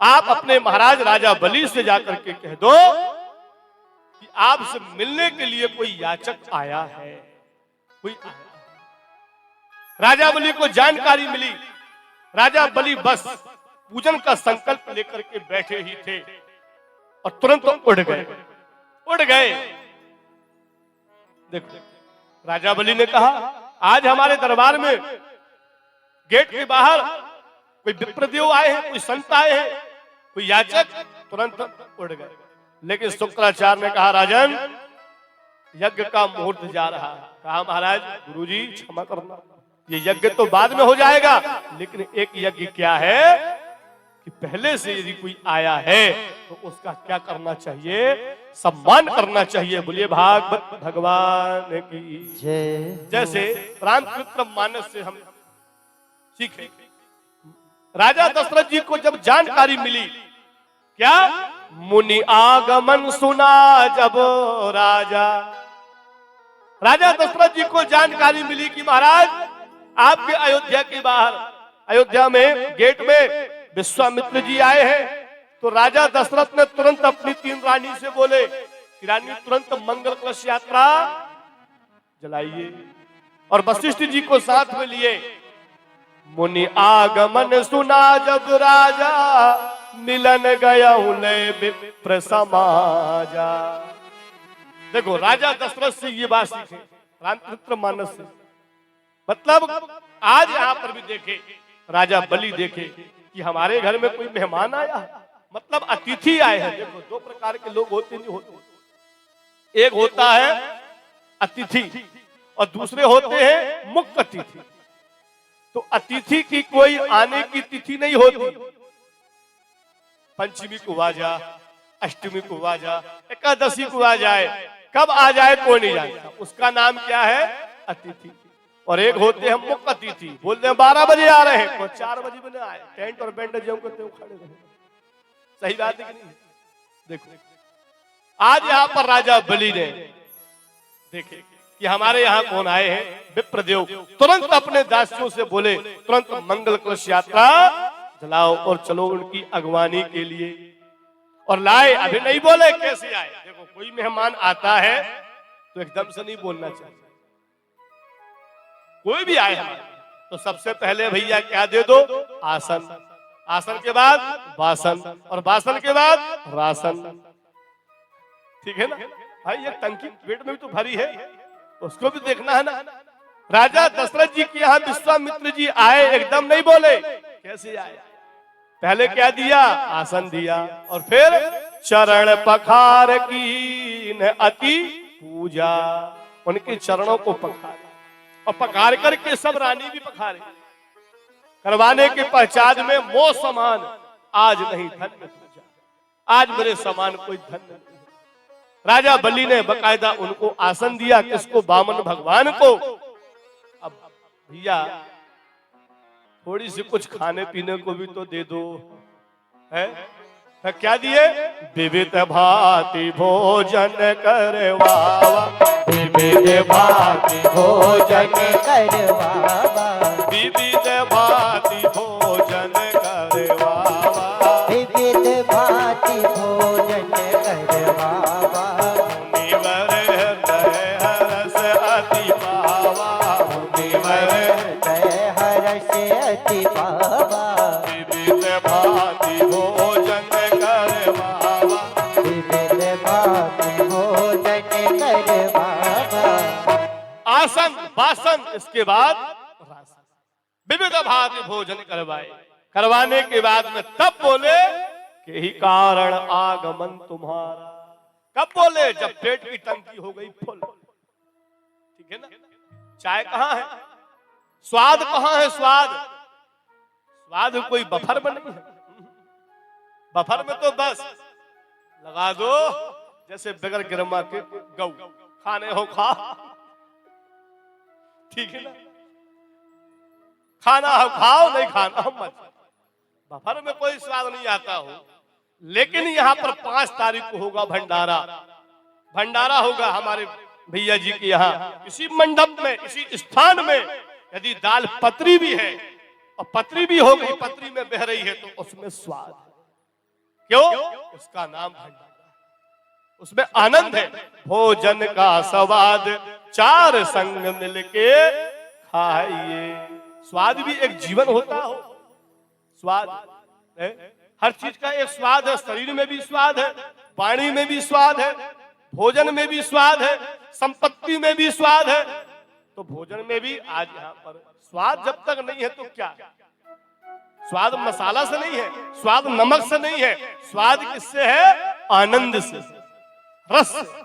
आप अपने महाराज राजा बलि से जाकर के कह दो कि आपसे मिलने के लिए कोई याचक आया है, कोई आया है। राजा बलि को जानकारी मिली। राजा बलि बस पूजन का संकल्प लेकर के बैठे ही थे और तुरंत उड़ गए। देखो राजा बलि ने कहा आज हमारे दरबार में गेट के बाहर कोई विप्रदेव आए हैं, कोई संत आए हैं, कोई याचक, तुरंत उड़ गए। लेकिन शुक्राचार्य ने कहा राजन यज्ञ का मुहूर्त जा रहा है। कहा महाराज गुरुजी क्षमा करना, ये यज्ञ तो बाद में हो जाएगा, लेकिन एक यज्ञ क्या है कि पहले से यदि कोई आया है तो उसका क्या करना चाहिए, सम्मान करना चाहिए। बोलिए भागवत भगवान की जय। जैसे रामचरित्र मानस से हम सीखे, राजा दशरथ जी को जब जानकारी मिली, क्या मुनि आगमन सुना जब राजा दशरथ जी को जानकारी मिली कि महाराज आपके अयोध्या के बाहर, अयोध्या में गेट में विश्वामित्र जी आए हैं, तो राजा दशरथ ने तुरंत अपनी 3 रानी से बोले कि रानी तुरंत मंगल कलश यात्रा जलाइए, और वशिष्ठ जी को साथ में लिए। मुनि आगमन सुना जब राजा, मिलन गया उन्हें विप्र समाजा। देखो राजा दशरथ से ये बात सीखे रामचरित्र मानस से। मतलब आज यहाँ पर भी देखे, राजा बलि देखे कि हमारे घर में कोई मेहमान आया, मतलब अतिथि आए हैं। देखो 2 प्रकार के लोग होते नहीं होते, एक होता है अतिथि और दूसरे होते हैं मुख्य अतिथि। तो अतिथि की कोई आने की तिथि नहीं होती, पंचमी को आ जा, अष्टमी को आ जा, एकादशी को आ जाए, कब आ जाए कोई नहीं जानता, उसका नाम क्या है अतिथि। और एक होते हैं मुख्य अतिथि, बोलते हैं 12 बजे आ रहे हैं, 4 बजे भी ना आए, टेंट और बैंड जो करते खड़े रहे। सही बात है कि नहीं? देखो आज यहाँ पर राजा बलि ने देखे कि हमारे यहाँ कौन आए हैं, विप्रदेव। तुरंत अपने दासियों से बोले तुरंत मंगल कलश यात्रा जलाओ और चलो उनकी अगवानी के लिए, और लाए। अभी नहीं बोले कैसे आए। देखो कोई मेहमान आता है तो एकदम से नहीं बोलना चाहिए, कोई भी आए हमारे तो सबसे पहले भैया क्या दे दो, आसन, आसन के बाद वासन, और वासन के बाद राशन। ठीक है ना भाई, ये टंकी पेट में भी तो भरी है, उसको भी देखना है ना। राजा दशरथ जी के यहाँ विश्वामित्र जी आए, एकदम नहीं बोले कैसे आए, पहले क्या दिया, आसन दिया, और फिर चरण पखार की न अति पूजा, उनके चरणों को पखार, और पखार करके सब रानी भी पखारे, करवाने के पश्चात में मो समान आज नहीं धन्य पूजा, आज मेरे समान कोई धन्य नहीं। राजा बलि ने बकायदा उनको आसन दिया, किसको, वामन भगवान को। अब भैया थोड़ी सी कुछ खाने पीने को भी तो दे दो, है? तो क्या दिए, विविध भांति भोजन करवावा, विविध भांति भोजन करवावा, विविध भांति भोजन करवावा, विविध भांति भोजन करवावा, मुनिवर हृदय हरस अति पावा, मुनिवर हृदय हर्ष अति पावा, विविध भांति भोजन करवावा, विविध भांति भोजन करवावा। आसन वासन, इसके बाद रासन, विविध भांति भोजन करवाए। करवाने के बाद में तब बोले कि ही कारण आगमन तुम्हारा। कब बोले, जब पेट की टंकी हो गई फुल। ठीक है ना, चाय कहाँ है, स्वाद कहाँ है, स्वाद, स्वाद कोई बफर में नहीं है। बफर में तो बस लगा दो जैसे बगैर गिरमा के गौ, खाने हो खा, ठीक है ना, खाना हो खाओ, नहीं खाना हो मत। बफर में कोई स्वाद नहीं आता हो। लेकिन यहाँ पर 5 तारीख को होगा भंडारा, भंडारा होगा हमारे भैया जी के यहाँ, इसी मंडप में, इसी स्थान में। यदि दाल पत्री भी है और पत्री भी हो गई, पत्री में बह रही है, तो उसमें स्वाद है। क्यों, उसका नाम भंडारा, उसमें आनंद है। भोजन का स्वाद 4 संग मिलके खाइए। स्वाद भी एक जीवन होता हो, स्वाद है, हर चीज का एक स्वाद है। शरीर में भी स्वाद है, वाणी में भी स्वाद है, भोजन में भी स्वाद है, संपत्ति में भी स्वाद है। तो भोजन में भी आज यहाँ पर स्वाद जब तक नहीं है तो क्या, स्वाद मसाला से नहीं है, स्वाद नमक से नहीं है, स्वाद किससे है? आनंद से, रस से।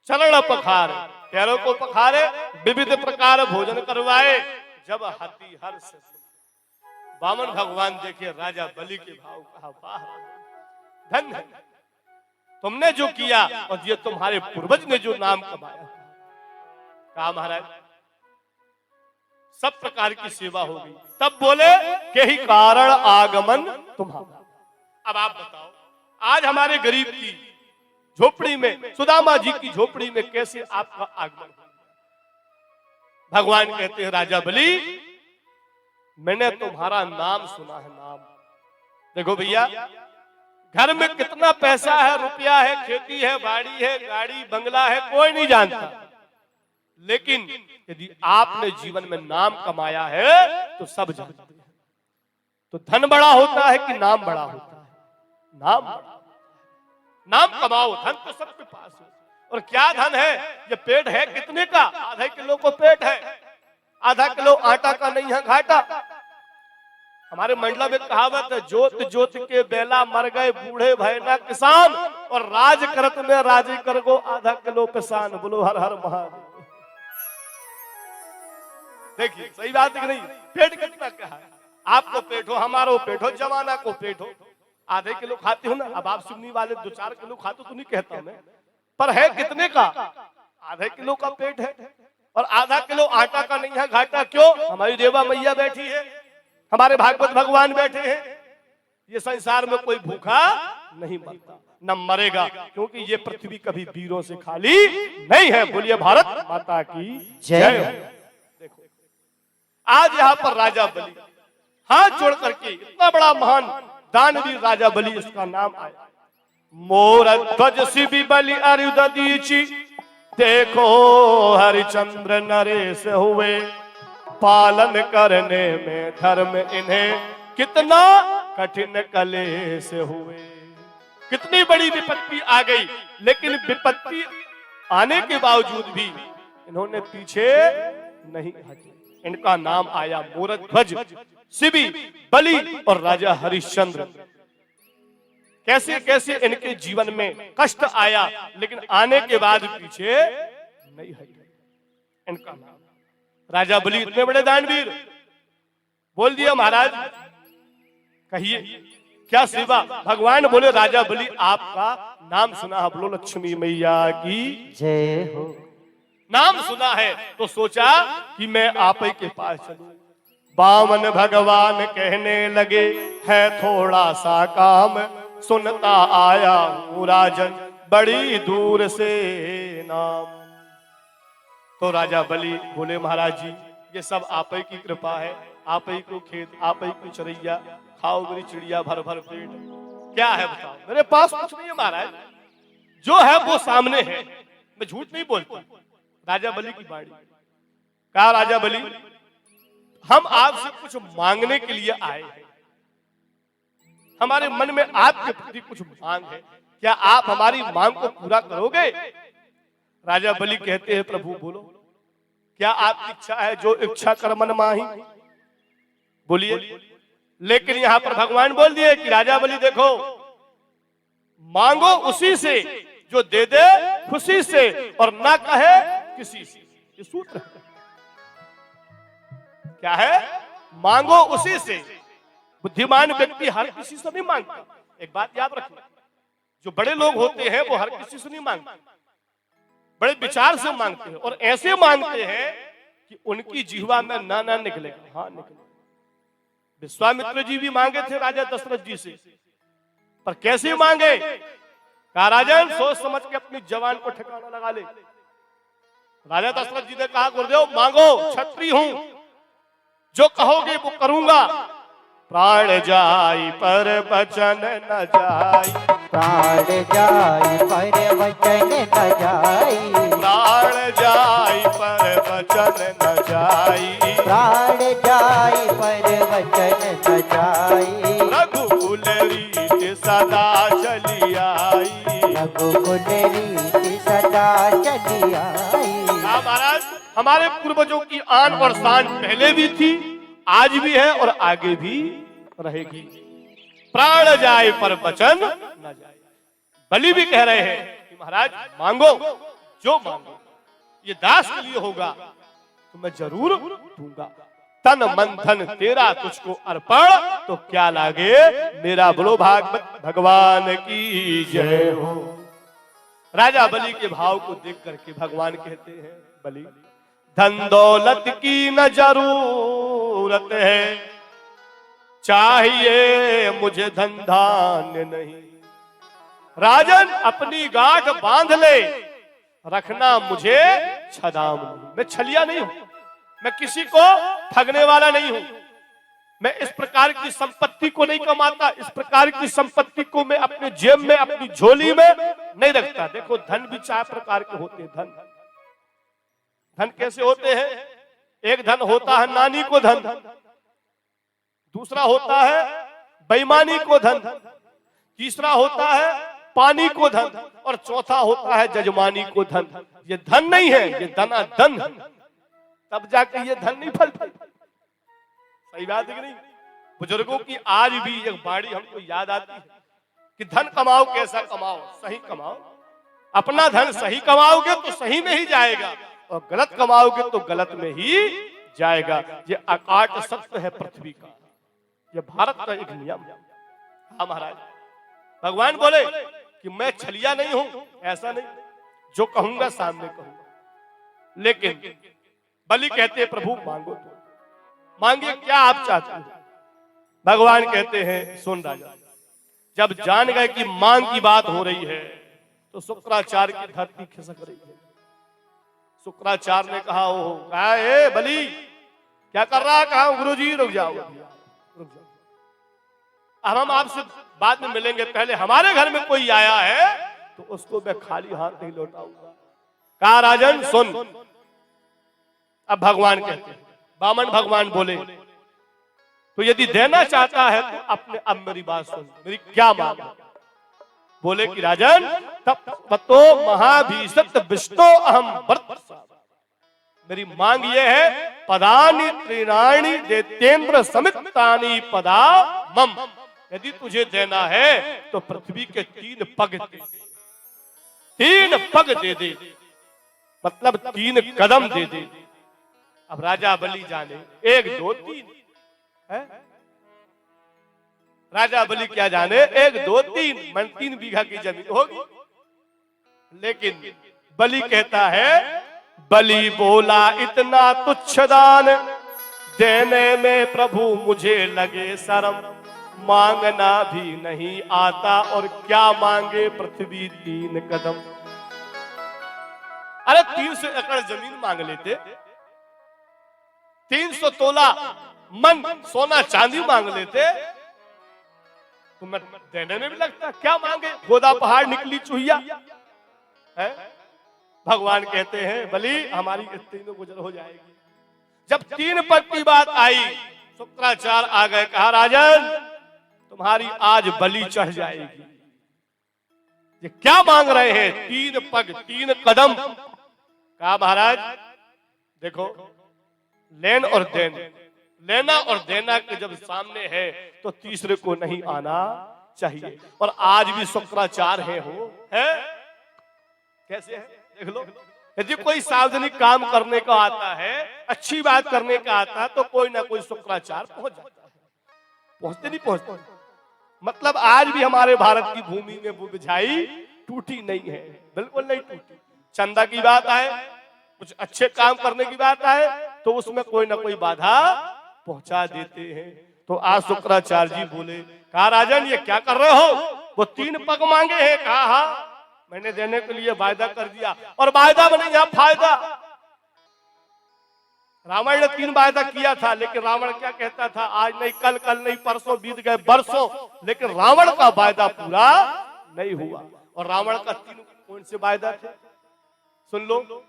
चरण पखारे, पैरों को पखारे, विविध प्रकार भोजन करवाए, जब हाथी हर्ष। वामन भगवान देखे राजा बलि के भाव, कहा वाह धन्य है तुमने जो किया और ये तुम्हारे पूर्वज ने जो नाम कमाया। कहा महाराज सब प्रकार की सेवा होगी। तब बोले कि ही कारण आगमन तुम्हारा। अब आप बताओ, आज हमारे गरीब की झोपड़ी में, सुदामा जी की झोपड़ी में कैसे आपका आगमन? भगवान कहते हैं राजा बलि मैंने तुम्हारा नाम सुना है। नाम देखो भैया, घर में कितना पैसा है, रुपया है, खेती है, बाड़ी है, गाड़ी बंगला है, कोई नहीं जानता। लेकिन यदि आपने जीवन में नाम कमाया है तो सब जानते हैं। तो धन बड़ा होता है कि नाम बड़ा होता है? नाम बड़ा। नाम कमाओ, धन तो सबके पास है। और क्या धन है? ये पेट है कितने का? आधा किलो को पेट है, आधा किलो आटा का नहीं है घाटा। हमारे मंडला में कहावत है, जोत जोत के बेला मर गए बूढ़े भय ना किसान, और राज करत में राजी कर गो आधा किलो पिसान। बोलो हर हर महादेव। देखिए सही बात है कि नहीं? पेट कितना क्या है? आपको पेट हो, हमारो पेट हो, जमाना को पेट हो। आधे किलो खाते हो ना, अब आप सुन्नी वाले 2-4 किलो खाते तो नहीं कहता मैं, पर है कितने का? आधे किलो का पेट है, और आधा किलो आटा का नहीं है घाटा। क्यों? हमारी देवा मैया बैठी है, हमारे भागवत भगवान बैठे हैं। ये संसार में कोई भूखा नहीं मरता, न मरेगा, क्योंकि ये पृथ्वी कभी वीरों से खाली नहीं है। बोलिए भारत माता की जय। देखो आज यहाँ पर राजा बलि हाथ जोड़ करके, इतना बड़ा महान दानवीर राजा बलि, इसका नाम आया। मोर ध्वज शिवि बलि अरुदीची, देखो हरिचंद्र नरेश हुए, पालन करने में धर्म इन्हें कितना कठिन कलेश हुए। कितनी बड़ी विपत्ति आ गई, लेकिन विपत्ति आने के बावजूद भी इन्होंने पीछे नहीं हटे। इनका नाम आया मोरध्वज शिवि बलि और राजा हरिश्चंद्र। कैसे कैसे इनके जीवन में कष्ट आया, लेकिन आने के बाद पीछे नहीं हटे। इनका नाम राजा बलि, इतने बड़े दानवीर। बोल दिया महाराज, कहिए क्या सेवा? भगवान बोले राजा बलि आपका नाम सुना है, बोलो लक्ष्मी मैया की जय हो। नाम सुना है तो सोचा कि मैं आप ही के पास चलूं। बामन भगवान कहने लगे है थोड़ा सा काम, सुनता आया हूं राजन बड़ी दूर से नाम। तो राजा बलि बोले महाराज जी ये सब आप ही की कृपा है, आप ही को खेत, आप ही को चरैया, खाओ मेरी चिड़िया भर भर पेट। क्या है बताओ? मेरे पास कुछ नहीं है महाराज, जो है वो सामने है, मैं झूठ नहीं बोलता। राजा बलि की बाणी। कहा राजा बलि हम आपसे कुछ मांगने के लिए आए हैं, हमारे मन में आपके प्रति कुछ मांग है, क्या आप हमारी मांग को पूरा करोगे? राजा बलि कहते हैं प्रभु बोलो क्या आपकी इच्छा है? जो इच्छा कर मन माही। बोलिए। लेकिन यहां पर भगवान बोल दिए कि राजा बलि देखो, मांगो उसी से जो दे दे खुशी से और ना कहे किसी से। ये सूत्र है। क्या है? मांगो उसी से। बुद्धिमान व्यक्ति हर किसी से नहीं मांगता। एक बात याद रखना, जो बड़े लोग होते हैं वो हर किसी से नहीं मांगते, बड़े विचार से मांगते हैं, और ऐसे मांगते हैं कि उनकी जिह्वा में ना ना निकलेगा। हाँ निकले। विश्वामित्र जी भी मांगे थे राजा दशरथ जी से, पर कैसे मांगे? कहा राजन सोच समझ के अपनी जवान को ठिकाना लगा ले। राजा दशरथ जी ने कहा गुरुदेव मांगो, क्षत्रिय हूं, जो कहोगे वो करूंगा। प्राण जाई पर वचन न जाई, प्राण जाई पर वचन न जाई, प्राण जाई पर वचन न जाई, प्राण जाई पर वचन न जाई। रघुकुल रीति सदा चली आई, रघुकुल रीति सदा चली आई। महाराज हमारे पूर्वजों की आन और शान पहले भी थी आज भी है और आगे भी रहेगी। प्राण जाए पर वचन न जाए। बलि भी कह रहे हैं कि महाराज मांगो, जो मांगो, ये दास के लिए होगा तो मैं जरूर दूंगा। तन मन धन तेरा तुझको अर्पण, तो क्या लागे मेरा। बोलो भागवत भगवान की जय हो। राजा बलि के भाव को देख करके भगवान कहते हैं, बलि धन दौलत की न जरूरत है, चाहिए मुझे धन धान्य नहीं। राजन अपनी गांठ बांध ले, रखना मुझे छदाम नहीं। मैं छलिया नहीं हूं, मैं किसी को ठगने वाला नहीं हूं। मैं इस प्रकार की संपत्ति को नहीं कमाता, इस प्रकार की संपत्ति को मैं अपने जेब में, अपनी झोली में नहीं रखता। देखो धन भी चार प्रकार के होते हैं। धन कैसे होते हैं? एक धन होता है नानी को धन, दूसरा होता है बेईमानी को धन, तीसरा होता है पानी को धन, और चौथा होता है जजमानी को धन। ये धन नहीं है, ये धनाधन, तब जाके ये धन नहीं फलते। सही बात है कि नहीं? बुजुर्गों की आज भी एक बाणी हमको याद आती है कि धन कमाओ, कैसा कमाओ, सही कमाओ। अपना धन सही कमाओगे तो सही में ही जाएगा, और गलत कमाओगे तो गलत में ही जाएगा। ये अकाट सत्य है पृथ्वी का, ये भारत का एक नियम है। हाँ महाराज, भगवान बोले कि मैं छलिया नहीं हूं, ऐसा नहीं, जो कहूंगा सामने कहूंगा। लेकिन बलि कहते प्रभु मांगो तो मांगिए, क्या आप चाहते हैं? भगवान कहते हैं सुन राजा, जब जान गए कि मांग की बात हो रही है तो शुक्राचार्य की धरती खिसक रही है। शुक्राचार्य ने कहा, ओ कहा ए बलि क्या कर रहा है? कहा गुरुजी रुक जाओ, रुक जाओ, अब हम आपसे बाद में मिलेंगे, पहले हमारे घर में कोई आया है तो उसको मैं खाली हाथ नहीं लौटाऊंगा। कहा राजन सुन। अब भगवान कहते हैं, बामन भगवान बोले तो यदि देना चाहता है तो अपने, अब मेरी बात सुन, मेरी क्या मांग है? बोले कि राजन तब तो महाभीषत विष्णु अहम व्रत। मेरी मांग ये है, पदानि त्रिणानि देतेन्द्र समितानि पदा मम। यदि तुझे देना है तो पृथ्वी के 3 पग दे, 3 पग दे दे, मतलब 3 कदम दे दे। अब राजा बलि जाने 1 2 3 है, राजा बलि क्या जाने 1 2 3 मन 3 बीघा की जमीन होगी। लेकिन बलि कहता है, बलि बोला इतना तुच्छ दान देने में प्रभु मुझे लगे शर्म, मांगना भी नहीं आता और क्या मांगे पृथ्वी 3 कदम। अरे 300 एकड़ जमीन मांग लेते, 300 तोला मन सोना चांदी मांग लेते तो मैं देने में भी लगता। क्या मांगे? गोदा पहाड़ निकली चूहिया है। भगवान कहते हैं बलि हमारी तीनों गुजर हो जाएगी। जब 3 पग की बात आई, शुक्राचार्य आ गए, कहा राजन तुम्हारी आज बलि चढ़ जाएगी। ये क्या मांग रहे हैं? 3 पग 3 कदम। कहा महाराज देखो, लेन और देन, लेना और देना के जब सामने है तो तीसरे को नहीं आना चाहिए। और आज भी शुक्राचार्य है कैसे है देख लो। यदि कोई सार्वजनिक काम करने का आता है, अच्छी बात करने का आता है, तो कोई ना कोई शुक्राचार्य पहुंच जाता है। पहुंचते नहीं पहुंचते, मतलब आज भी हमारे भारत की भूमि में वो बिछाई टूटी नहीं है, बिल्कुल नहीं टूटी। चंदा की बात आए, कुछ अच्छे काम करने की बात आए तो उसमें कोई ना कोई बाधा पहुंचा देते हैं। तो आज शुक्राचार्य जी बोले, कहा राजन ये क्या कर रहे हो? वो 3 पग मांगे हैं। कहा मैंने देने के लिए वायदा कर दिया, और वायदा में नहीं फायदा। रावण ने 3 वायदा किया था, लेकिन रावण क्या कहता था? आज नहीं कल, कल नहीं परसों, बीत गए बरसों, लेकिन रावण का वायदा पूरा नहीं हुआ। और रावण का 3 कौन से वायदा थे सुन लो।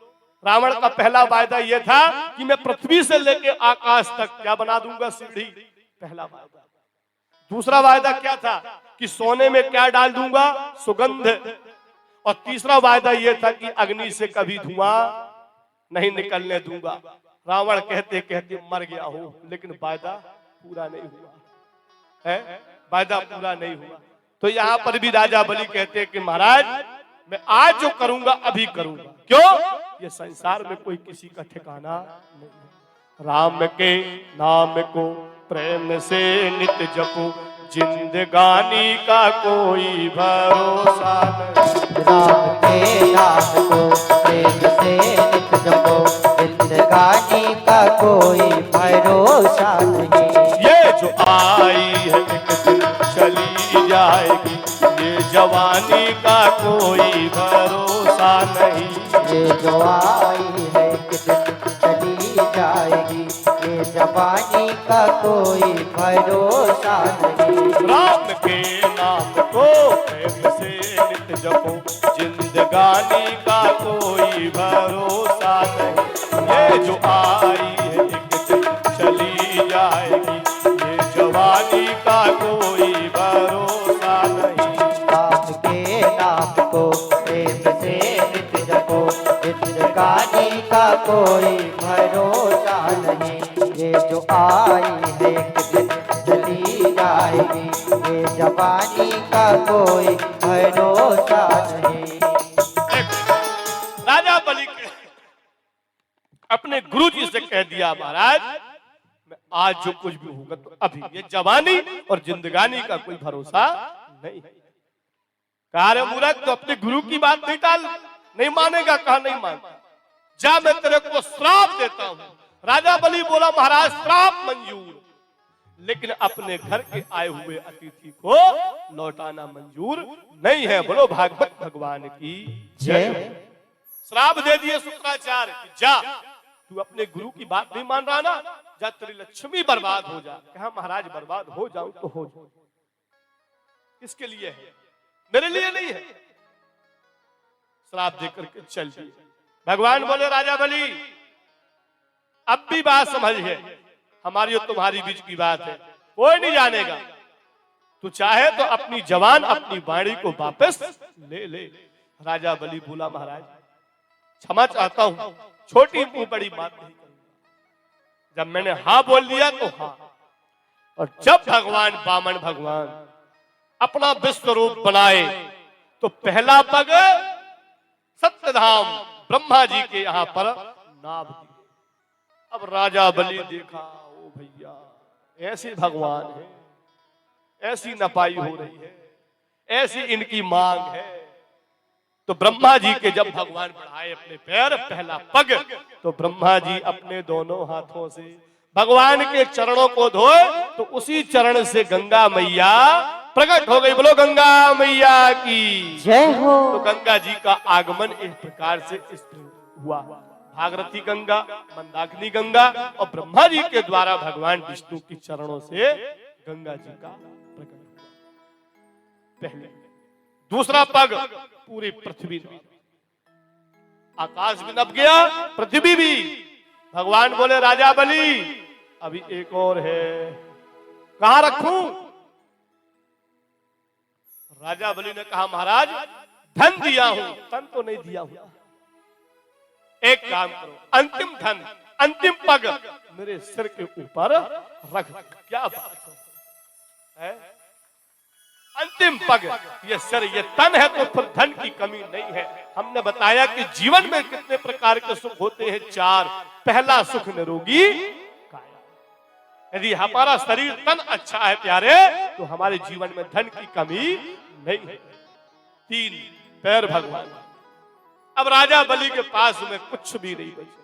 रावण का पहला वायदा यह था कि मैं पृथ्वी से लेके आकाश तक क्या बना दूंगा? सीढ़ी, पहला वायदा। दूसरा वायदा क्या था? कि सोने में क्या डाल दूंगा? सुगंध। और तीसरा वायदा यह था कि अग्नि से कभी धुआं नहीं निकलने दूंगा। रावण कहते कहते मर गया हूं, लेकिन वायदा पूरा नहीं हुआ है, वायदा पूरा नहीं हुआ। तो यहाँ पर भी राजा बलि कहते हैं कि महाराज मैं आज जो करूंगा अभी करूंगा। क्यों? ये संसार में कोई किसी का ठिकाना नहीं है। राम के नाम को प्रेम से नित जपो, जिंदगानी का कोई भरोसा नहीं। राम के नाम को प्रेम से नित जपो, जिंदगानी का कोई भरोसा नहीं। ये जो आई है एक दिन चली जाएगी, ये जवानी का कोई भरोसा नहीं। ये जो आई है एक दिन चली जाएगी, ये जवानी का कोई भरोसा नहीं। राम के नाम को प्रेम से नित जपो, जिंदगानी का कोई भरोसा नहीं। ये जो आई है एक दिन चली जाएगी, ये जवानी का कोई भरोसा नहीं। राम के नाम को प्रेम से नित जपो, जिंदगानी का कोई भरोसा नहीं। ये जो आई है एक दिन चली जाएगी, ये जवानी का कोई भरोसा नहीं। राजा बलि के अपने गुरुजी से कह दिया महाराज मैं आज जो कुछ भी होगा तो अभी, ये जवानी और जिंदगानी का कोई भरोसा नहीं है। कहा मूर्ख, तो अपने गुरु की बात नहीं टाल, नहीं मानेगा? कहा नहीं मानता, जा मैं तेरे को श्राप देता हूं। राजा बलि बोला महाराज श्राप मंजूर, लेकिन अपने घर के आए हुए अतिथि को लौटाना मंजूर नहीं है। बोलो भागवत भगवान की जय। श्राप दे दिए शुक्राचार्य, जा तू अपने गुरु की बात नहीं मान रहा ना, जा तेरी लक्ष्मी बर्बाद हो जा। कहा महाराज बर्बाद हो जाऊं तो हो जाऊं, किसके लिए है? मेरे लिए नहीं है। श्राप देकर के चल दिए। भगवान बोले राजा बलि अब भी बात समझ है, हमारी और तुम्हारी बीच की बात है, कोई नहीं जानेगा। तू चाहे तो अपनी जवान अपनी वाणी को वापस ले ले। राजा बलि बोला महाराज क्षमा चाहता हूं, छोटी मुंह बड़ी बात नहीं करूंगा। जब मैंने हाँ बोल दिया तो हाँ। और जब भगवान वामन भगवान अपना विश्व रूप बनाए तो पहला पग सत्यधाम ब्रह्मा जी के यहाँ पर नाभ दिए। अब राजा बलि देखा, ओ भैया ऐसे भगवान है, ऐसी नपाई हो रही है, ऐसी इनकी मांग है। तो ब्रह्मा जी के जब भगवान बढ़ाए अपने पैर पहला पग, तो ब्रह्मा जी अपने दोनों हाथों से भगवान के चरणों को धोए, तो उसी चरण से गंगा मैया प्रकट हो गई। बोलो गंगा मैया की जय हो। तो गंगा जी का आगमन इस प्रकार से हुआ। भागरथी गंगा, मंदाकिनी गंगा और ब्रह्मा जी के द्वारा भगवान विष्णु के चरणों से गंगा जी का प्रकट हुआ। पहले दूसरा पग पूरी पृथ्वी, आकाश भी नप गया, पृथ्वी भी। भगवान बोले राजा बलि अभी एक और है, कहां रखूं? राजा बलि ने कहा महाराज धन दिया हूं, तन तो नहीं दिया हुआ। एक काम करो, अंतिम धन अंतिम पग मेरे सिर के ऊपर रख। क्या बात है? अंतिम पग, ये सिर ये तन है तो फिर धन की कमी नहीं है। हमने बताया कि जीवन में कितने प्रकार के सुख होते हैं, 4। पहला सुख निरोगी काया। यदि हमारा शरीर तन अच्छा है प्यारे, तो हमारे जीवन में धन की कमी नहीं है। 3 पैर भगवान। अब राजा बलि के पास में कुछ भी नहीं बचा।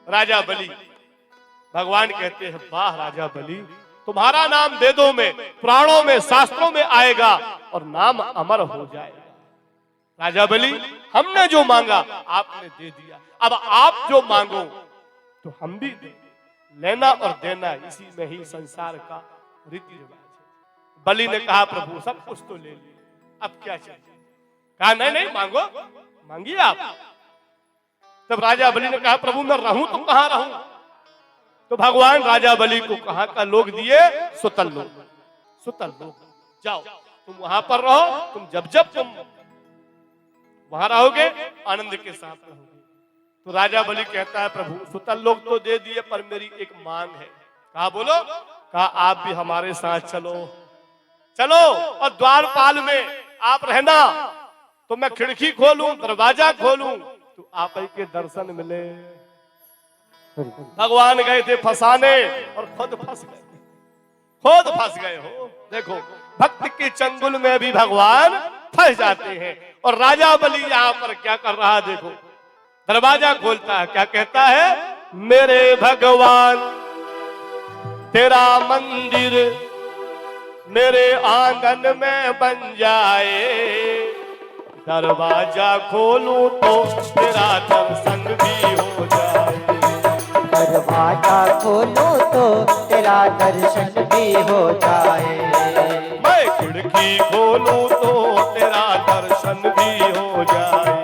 राजा बलि भगवान कहते हैं वाह राजा बलि, तुम्हारा नाम वेदों में, पुराणों में, शास्त्रों में आएगा और नाम अमर हो जाएगा। राजा बलि हमने जो मांगा आपने दे दिया, अब आप जो मांगो तो हम भी दे। लेना और देना इसी में ही संसार का रीति रिवाज है। बलि ने कहा प्रभु सब कुछ तो ले लिया, अब क्या चाहिए? कहा नहीं नहीं मांगो, मांगिए आप। तब राजा बलि ने कहा प्रभु मैं रहूं तो कहां रहूं? तो भगवान राजा बलि को कहां का लोग दिए? सुतल लोग। सुतल लोग, जाओ तुम वहां पर रहो, तुम जब जब तुम वहां रहोगे आनंद के साथ रहोगे। तो राजा बलि कहता है प्रभु सुतल लोग तो दे दिए पर मेरी एक मांग है। कहा बोलो? कहा आप भी हमारे साथ चलो, चलो और द्वारपाल में आप रहना, तो मैं खिड़की खोलूं, दरवाजा खोलूं, तो आप ही के दर्शन मिले। भगवान गए थे फंसाने और खुद फंस गए, खुद फंस गए हो। देखो भक्त के चंगुल में भी भगवान फंस जाते हैं। और राजा बलि यहाँ पर क्या कर रहा है देखो, दरवाजा खोलता है, क्या कहता है? मेरे भगवान तेरा मंदिर मेरे आंगन में बन जाए, दरवाजा खोलूं तो तेरा दर्शन भी हो जाए। दरवाजा खोलो तो तेरा दर्शन भी हो जाए। मैं खिड़की खोलूं तो तेरा दर्शन भी हो जाए।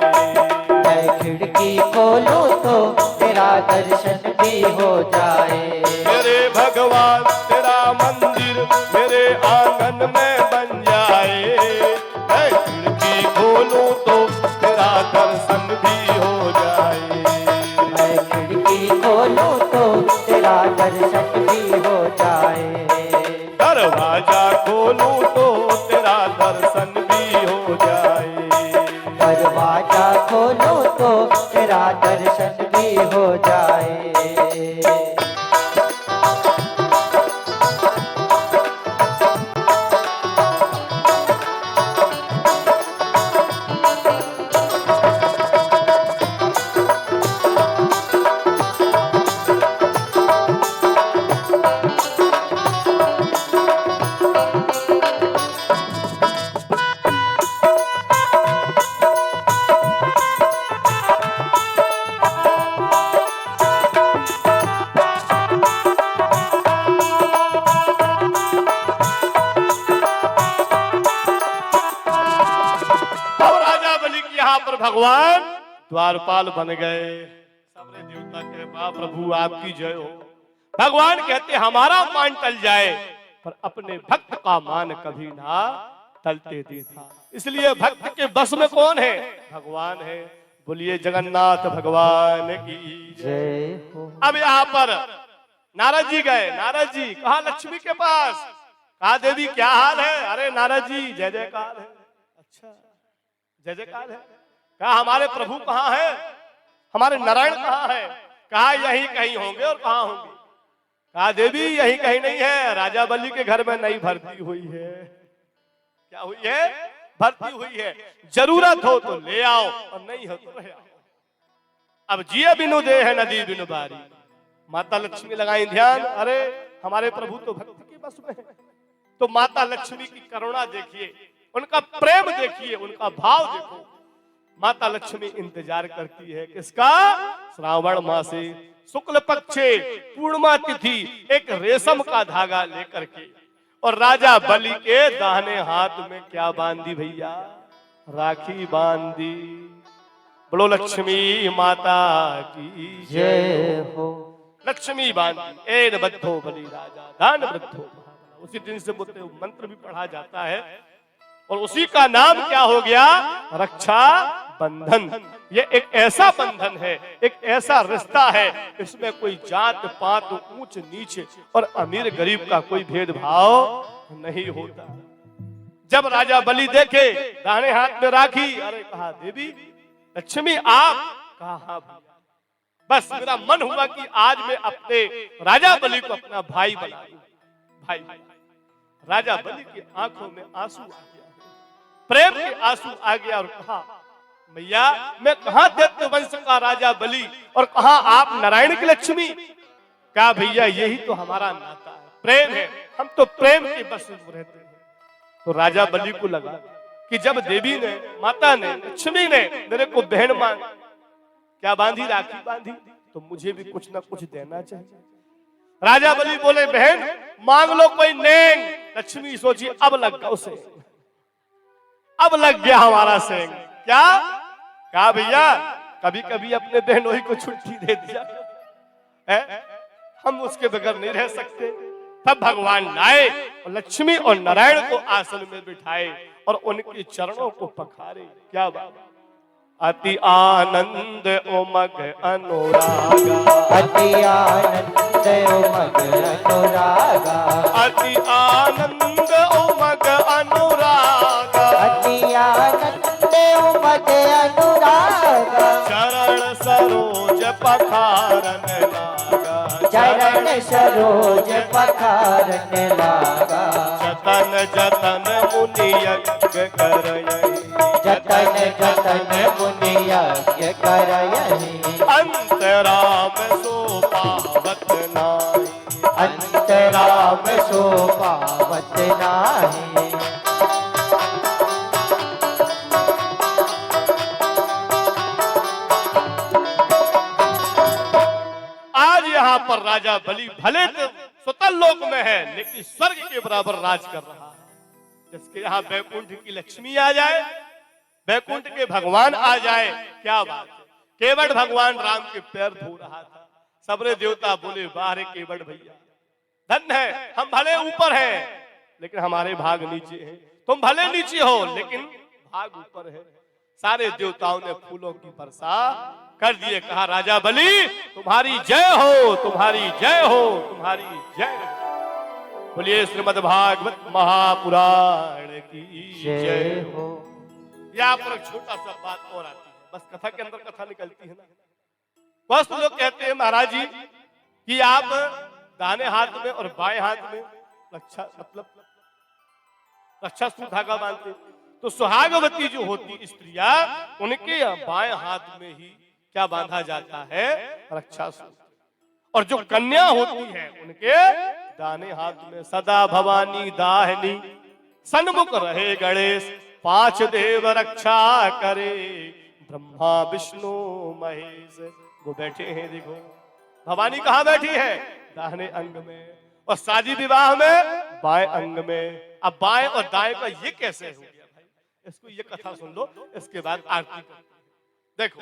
मैं खिड़की खोलूं तो तेरा दर्शन भी हो जाए। मेरे भगवान तेरा मंदिर मेरे आंगन में बन जाए, मैं खिड़की खोलूं तो तेरा दर्शन भी हो जाए। मैं खिड़की खोलूं तो तेरा दर्शन भी हो जाए। दरवाजा खोलूं तो तेरा दर्शन भी हो जाए। दरवाजा खोलो तो तेरा दर्शन भी हो जाए। भगवान द्वारपाल बन गए। सबरे देवता कहे वाह प्रभु आपकी जय हो। भगवान कहते हमारा मान टल जाए पर अपने भक्त का मान कभी ना टलते देता। इसलिए भक्त के बस में कौन है? भगवान है। बोलिए जगन्नाथ भगवान की जय हो। अब यहाँ पर नारद जी गए। नारद जी कहा लक्ष्मी के पास। कहा देवी क्या हाल है? अरे नारद जी जय जयकार है। अच्छा जय जयकार है। कहा हमारे प्रभु कहाँ है? हमारे नारायण कहाँ है? कहा यहीं कहीं होंगे। और कहाँ होंगे? कहा देवी यहीं कहीं नहीं है, राजा बलि के घर में नई भर्ती हुई है। क्या हुई है? भर्ती हुई है। जरूरत हो तो ले आओ और नहीं हो तो रह आओ। अब जिये बिनु दे है नदी बिनु बारी। माता लक्ष्मी लगाई ध्यान। अरे हमारे प्रभु तो भक्त के बस में है। तो माता लक्ष्मी की करुणा देखिए, उनका प्रेम देखिए, उनका भाव देखो। माता लक्ष्मी इंतजार करती है किसका? श्रावण मासे शुक्ल पक्षे पूर्णिमा तिथि एक रेशम का धागा लेकर के और राजा बलि के दाहिने हाथ में क्या बांधी भैया? राखी बांधी। बोलो लक्ष्मी माता की जय हो। लक्ष्मी बांधी एन बद्धो बलि राजा दान वृद्धो। उसी दिन से मंत्र भी पढ़ा जाता है और उसी का नाम क्या हो गया? रक्षा बंधन। ये एक ऐसा बंधन है, एक ऐसा रिश्ता है, इसमें कोई जात पात ऊंच नीच और अमीर गरीब का कोई भेदभाव नहीं होता। जब राजा बलि देखे दाहिने हाथ में राखी, अरे कहा देवी लक्ष्मी आप? कहा हाँ भैया, बस मेरा मन हुआ कि आज मैं अपने राजा बलि को अपना भाई बना दूं। भाई राजा बलि की आंखों में आंसू आ गया, प्रेम के आंसू आ गया और कहा भैया मैं कहां दैत्य वंश का राजा बलि और कहां आप नारायण की लक्ष्मी? क्या भैया यही तो हमारा नाता है, प्रेम है, हम तो प्रेम के बस में रहते हैं। तो राजा बलि को लगा कि जब देवी ने, माता ने, लक्ष्मी ने मेरे को बहन मान क्या बांधी, राखी बांधी, तो मुझे भी कुछ ना कुछ देना चाहिए। राजा बलि बोले बहन मांग लो कोई नेंग। लक्ष्मी सोची अब लग गया उसे, अब लग गया हमारा सेंग। क्या? कहा भैया कभी कभी अपने बहनों को छुट्टी दे दिया है? हम उसके बगैर नहीं रह सकते। तब भगवान आए और लक्ष्मी और नारायण को आसन में बिठाए और उनके चरणों को पखारे। क्या बात! अति आनंद उमग अनुरागा, अति आनंद उमग अनुरागा, अति आनंद उमग अनुरागा, अति आनंद उमग अनुरागा, चरण सरोज पखारन लागा, चरण सरोज पखारन लागा, जतन जतन मुनि यज्ञ करयहि, जतन जतन मुनि यज्ञ करयहि, अंतराम सो पावत नाहि, अंतराम सो पावत नाहि। आज यहाँ पर राजा बलि भले तो स्वतल लोक में है, लेकिन स्वर्ग के बराबर राज कर रहा है। जिसके यहाँ बैकुंठ की लक्ष्मी आ जाए, बैकुंठ के भगवान आ जाए, क्या बात है। केवट भगवान राम के पैर धो रहा था, सबरे देवता बोले बाहर केवट भैया धन्य है, हम भले ऊपर हैं लेकिन हमारे भाग नीचे हैं, तुम भले नीचे हो लेकिन भाग ऊपर है। सारे देवताओं ने फूलों की वर्षा कर दिए, कहा राजा बलि तुम्हारी जय हो, तुम्हारी जय हो, तुम्हारी जय हो। बोलिए श्रीमद् भागवत महापुराण की जय हो। यहाँ पर एक छोटा सा बात और आती है, बस कथा के अंदर कथा निकलती है ना। बहुत लोग कहते हैं महाराज जी कि आप दाहिने हाथ में और बाएं हाथ में रक्षा मतलब रक्षा सूत्र धागा बांधते, तो सुहागवती जो होती स्त्रियां उनके बाएं हाथ में ही क्या बांधा जाता है, रक्षा सूत्र। और जो कन्या होती है उनके दाहिने हाथ में सदा भवानी दाहिनी सन्मुख रहे गणेश, पांच देव रक्षा करे ब्रह्मा विष्णु महेश। वो बैठे हैं, देखो भवानी कहाँ बैठी है, दाहिने अंग में, और शादी विवाह में बाएं अंग में। अब बाएं और दाएं का ये कैसे हो गया भाई, इसको ये कथा सुन लो, इसके बाद आरती करते हैं। देखो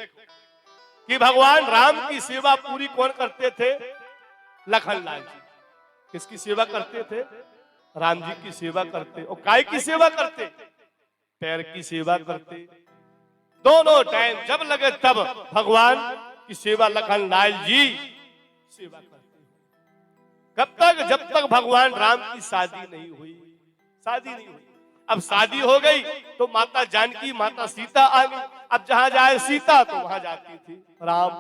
कि भगवान राम की सेवा पूरी कौन करते थे, लखन लाल जी। किसकी सेवा करते थे, राम जी की सेवा करते। और काय की सेवा करते, पैर की सेवा करते। दोनों टाइम जब लगे तब भगवान की सेवा लखन लाल जी सेवा करते। कब तक, जब तक भगवान राम की शादी नहीं हुई, शादी नहीं हुई। अब शादी हो गई तो माता जानकी माता सीता आ गई। अब जहां जाए सीता तो वहां जाती थी राम,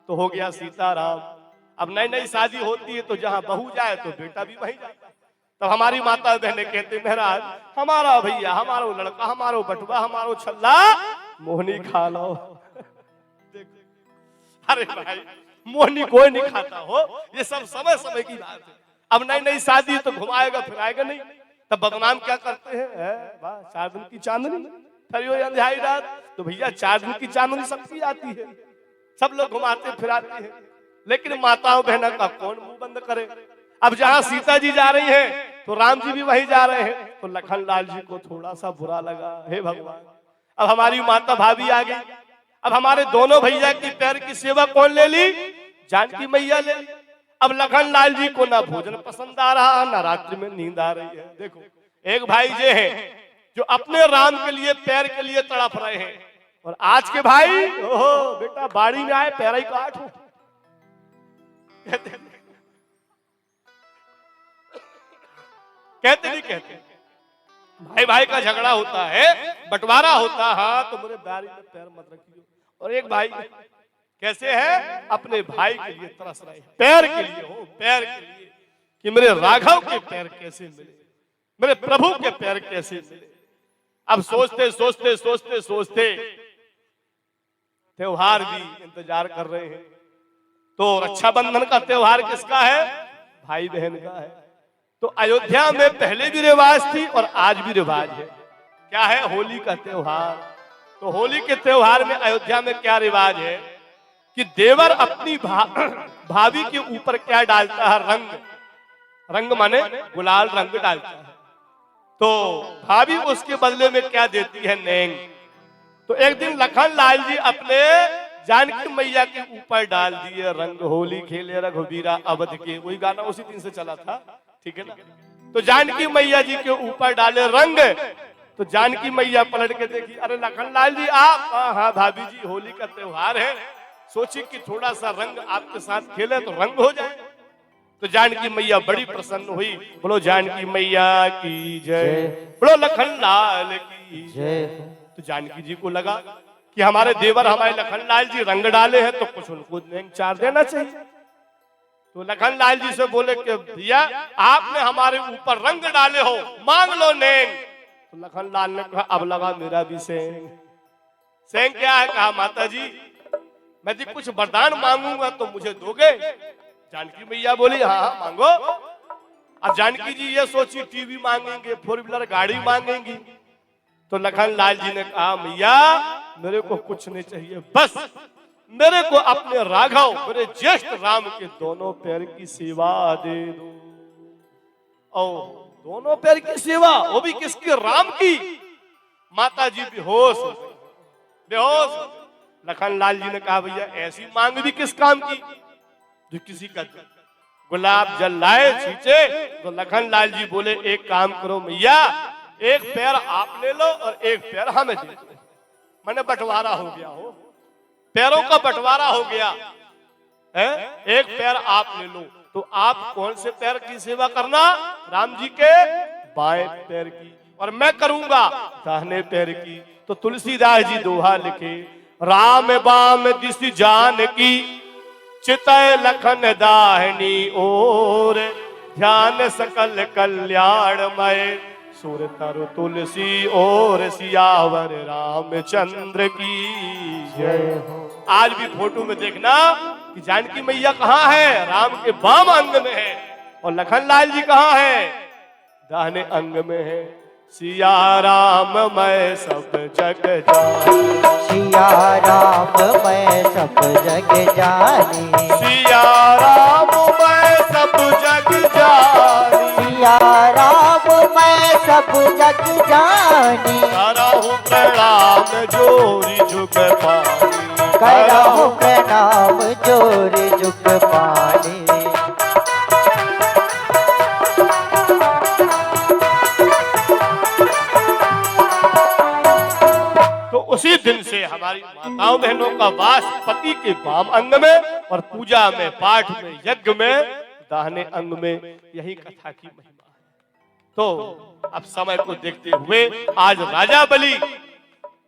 तो हो गया सीता राम। अब नई नई शादी होती है तो जहां बहू जाए तो बेटा भी वहीं जाता है। तो हमारी माता बहने कहते महाराज हमारा भैया, हमारो लड़का, हमारो बटुआ, हमारो छल्ला मोहनी खा लो। अरे भाई मोहनी कोई नहीं खाता हो, ये सब समय समय की बात है। अब नई नई शादी तो घुमाएगा फिराएगा नहीं, तब बदनाम क्या करते हैं, वाह 4 दिन की चांदनी फिर अंधियाई रात। तो भैया 4 दिन की चांदनी सबकी आती है, सब लोग घुमाते फिराते हैं, लेकिन माताओं बहनों का कौन मुंह बंद करे। अब जहां सीता जी जा रही हैं तो राम जी भी वहीं जा रहे हैं, तो लखन लाल जी को थोड़ा सा बुरा लगा, हे भगवान अब हमारी माता भाभी आ गई, अब हमारे दोनों भैया की पैर की सेवा कौन ले ली, जानकी मैया ले ली। अब लखन लाल जी को ना भोजन पसंद आ रहा, ना रात्रि में नींद आ रही है। देखो एक भाई ये है जो अपने राम के लिए पैर के लिए तड़प रहे हैं, और आज के भाई ओहो बेटा बाड़ी में आए पैर ही काट हो। कहते नहीं कहते, भाई भाई का झगड़ा होता है, बंटवारा होता, हाँ तो मेरे बारी में पैर मत रखियो। और एक भाई कैसे है, अपने भाई के लिए तरस रहे, पैर के लिए हो, पैर के लिए कि मेरे राघव के पैर कैसे मिले, मेरे प्रभु के पैर कैसे मिले। अब सोचते सोचते सोचते सोचते त्योहार भी इंतजार कर रहे हैं। तो रक्षाबंधन का त्योहार किसका है, भाई बहन का है। तो अयोध्या में पहले भी रिवाज थी और आज भी रिवाज है, क्या है, होली का त्योहार। तो होली के त्योहार में अयोध्या में क्या रिवाज है कि देवर अपनी भाभी के ऊपर क्या डालता है, रंग, रंग माने गुलाल रंग डालता है। तो भाभी उसके बदले में क्या देती है, नेंग। तो एक दिन लखन लाल जी अपने जानकी मैया के ऊपर डाल दिए रंग, होली खेले रघुबीरा अवध के, वही गाना उसी दिन से चला था, ठीक है ना। तो जानकी मैया जी के ऊपर डाले रंग, तो जानकी मैया पलट के देखी, अरे लखनलाल जी आप? हाँ भाभी जी, होली का त्योहार है, सोची कि थोड़ा सा रंग आपके साथ खेले तो रंग हो जाए। तो जानकी मैया बड़ी प्रसन्न हुई। बोलो जानकी मैया की जय, बोलो लखनलाल की जय। तो जानकी जी को लगा कि हमारे देवर हमारे लखनलाल जी रंग डाले हैं तो कुछ उनको नेंग चार देना चाहिए। तो लखनलाल जी से बोले कि भैया आपने हमारे ऊपर रंग डाले हो, मांग लो नेंग। तो लखनलाल ने कहा अब लगा मेरा भी सेंग। सेंग क्या है? कहा माता जी मैं जी कुछ वरदान मांगूंगा तो मुझे दोगे? जानकी मैया बोली हाँ हाँ मांगो। अब जानकी जी ये सोची टीवी मांगेंगे, 4 व्हीलर गाड़ी मांगेंगी। तो लखनलाल जी ने कहा मैया मेरे को कुछ नहीं चाहिए, बस मेरे को अपने राघव मेरे ज्येष्ठ राम के दोनों पैर की सेवा दे दो। और दोनों पैर की सेवा, वो भी किसकी? राम की। माता जी बेहोश हो गई, बेहोश। लखनलाल जी ने कहा भैया ऐसी मांग भी किस काम की जो किसी का गुलाब जल लाए छींचे। तो लखनलाल जी बोले एक काम करो मैया, एक पैर आप ले लो और एक पैर हमें दे दो। मैंने बंटवारा हो गया हो, पैरों का बंटवारा हो गया है। एक पैर आप ले लो। तो आप कौन से पैर की सेवा करना? राम जी के बाएं पैर की, और मैं करूंगा दाहिने पैर की। तो तुलसीदास जी दोहा लिखे, राम बाम दिस जान की चितय लखन दाहिनी ओर, ध्यान सकल कल्याणमय सुर तरु तुलसी और सियावर रामचंद्र की जय हो। आज भी फोटो में देखना कि जानकी मैया कहाँ है? राम के बाम अंग में है, और लखनलाल जी कहाँ है? दाहिने अंग में है। सिया राम मैं सब जग जानी, सिया राम मैं सब जग जानी, सिया राम मैं सब जग जानी, सिया राम मैं सब जग जानी। करहु प्रणाम जोरी झुक पानी, करहु प्रणाम जोरी झुक पानी। तो उसी दिन से हमारी माताओं बहनों का वास पति के वाम अंग में, और पूजा में, पाठ में, यज्ञ में दाहिने अंग में। यही कथा की महिमा है। तो अब समय को देखते हुए आज राजा बलि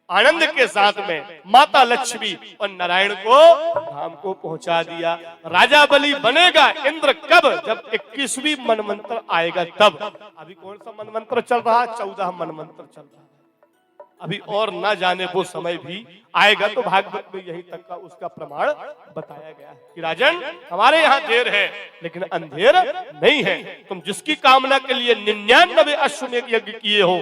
आनंद के साथ में माता लक्ष्मी और नारायण को धाम को पहुंचा दिया। राजा बलि बनेगा इंद्र कब? जब 21वीं मनवंतर आएगा तब। अभी कौन सा मनवंतर चल रहा? 14 मनवंतर चल रहा है। अभी और ना जाने वो समय भी आएगा। तो भागवत में यही तक का उसका प्रमाण बताया गया है कि राजन हमारे यहाँ देर है लेकिन अंधेर नहीं है। तुम जिसकी कामना के लिए 99 अश्वमेध यज्ञ किए हो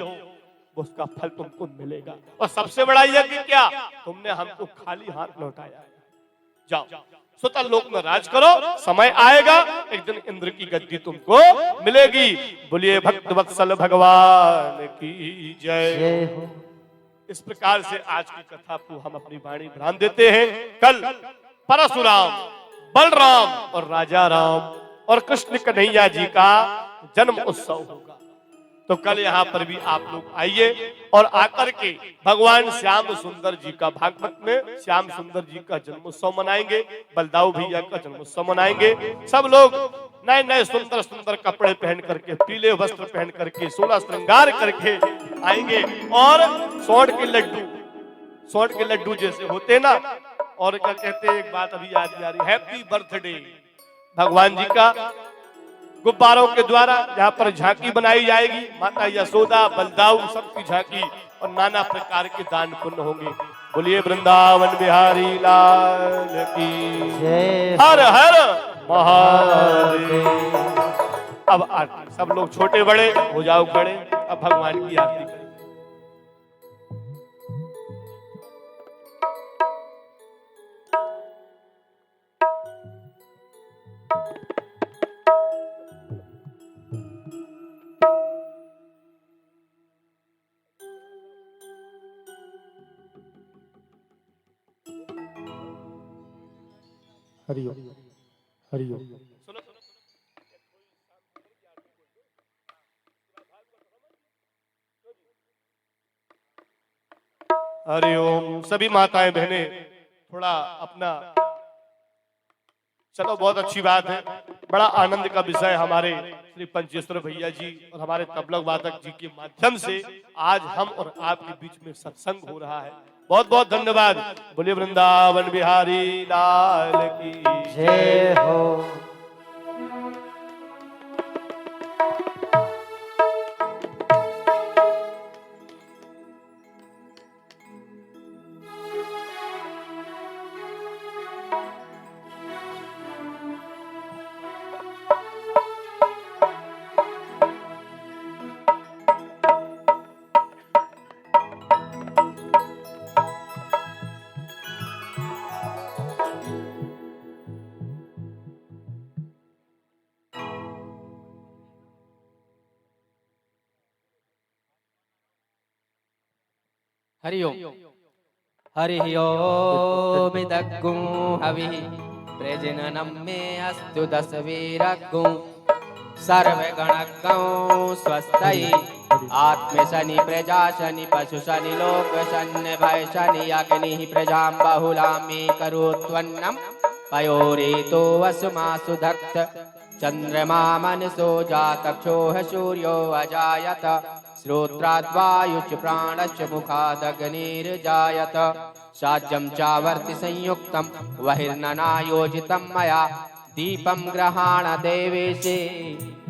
उसका फल तुमको मिलेगा। और सबसे बड़ा यज्ञ क्या? तुमने हमको खाली हाथ लौटाया। जाओ स्वतः लोक में राज करो, समय आएगा एक दिन इंद्र की गद्दी तुमको मिलेगी। बोलिए भक्त वत्सल भगवान की जय हो। इस प्रकार से आज की कथा को हम अपनी वाणी विराम देते हैं। कल परशुराम, बलराम और राजा राम और कृष्ण कन्हैया जी का जन्म उत्सव होगा। तो कल यहाँ पर भी आप लोग आइए और आकर के भगवान श्याम सुंदर जी का, भागवत में श्याम सुंदर जी का जन्मोत्सव मनाएंगे, बलदाऊ भैया का जन्मोत्सव मनाएंगे। सब लोग नए नए सुंदर सुंदर कपड़े पहन करके, पीले वस्त्र पहन करके, 16 श्रृंगार करके आएंगे। और सोंठ के लड्डू जैसे होते ना, और क्या कहते हैं, एक बात अभी याद आ रही, हैप्पी बर्थडे भगवान जी का गुब्बारों के द्वारा जहाँ पर झांकी बनाई जाएगी, माता यशोदा, बलदाऊ सबकी झांकी, और नाना प्रकार के दान पुण्य होंगे। बोलिए वृंदावन बिहारी लाल की जय। हर हर महादेव। अब आरती सब लोग छोटे बड़े हो जाओ खड़े, अब भगवान की आरती करें। हरिओम हरिओम। हरि ओम। सभी माताएं बहनें थोड़ा अपना, चलो बहुत अच्छी बात है, बड़ा आनंद का विषय हमारे श्री पंचेश्वर भैया जी और हमारे तबलक वादक जी के माध्यम से आज हम और आपके बीच में सत्संग हो रहा है। बहुत बहुत धन्यवाद। बोलिए वृंदावन बिहारी लाल की जय हो। हरि ओम। हरि ओम दग्गुं हविः प्रजननं मे अस्तु दशवीरग्गुं सर्वगणगं स्वस्ति आत्मशनि प्रजाशनि पशुशनि लोकशनि भयशनि अग्निः प्रजां बहुलां मे करोत्वन्नं पयोरेतो वसुमासु धक्त चन्द्रमा मनसो जातक्षोः सूर्यो अजायत श्रोत्राद्वायुश्च प्राणश्च मुखादग्निर्जायत साज्यं चावर्ति संयुक्तं बहिर्ननायोजितं मया दीपं ग्रहाण देवेशे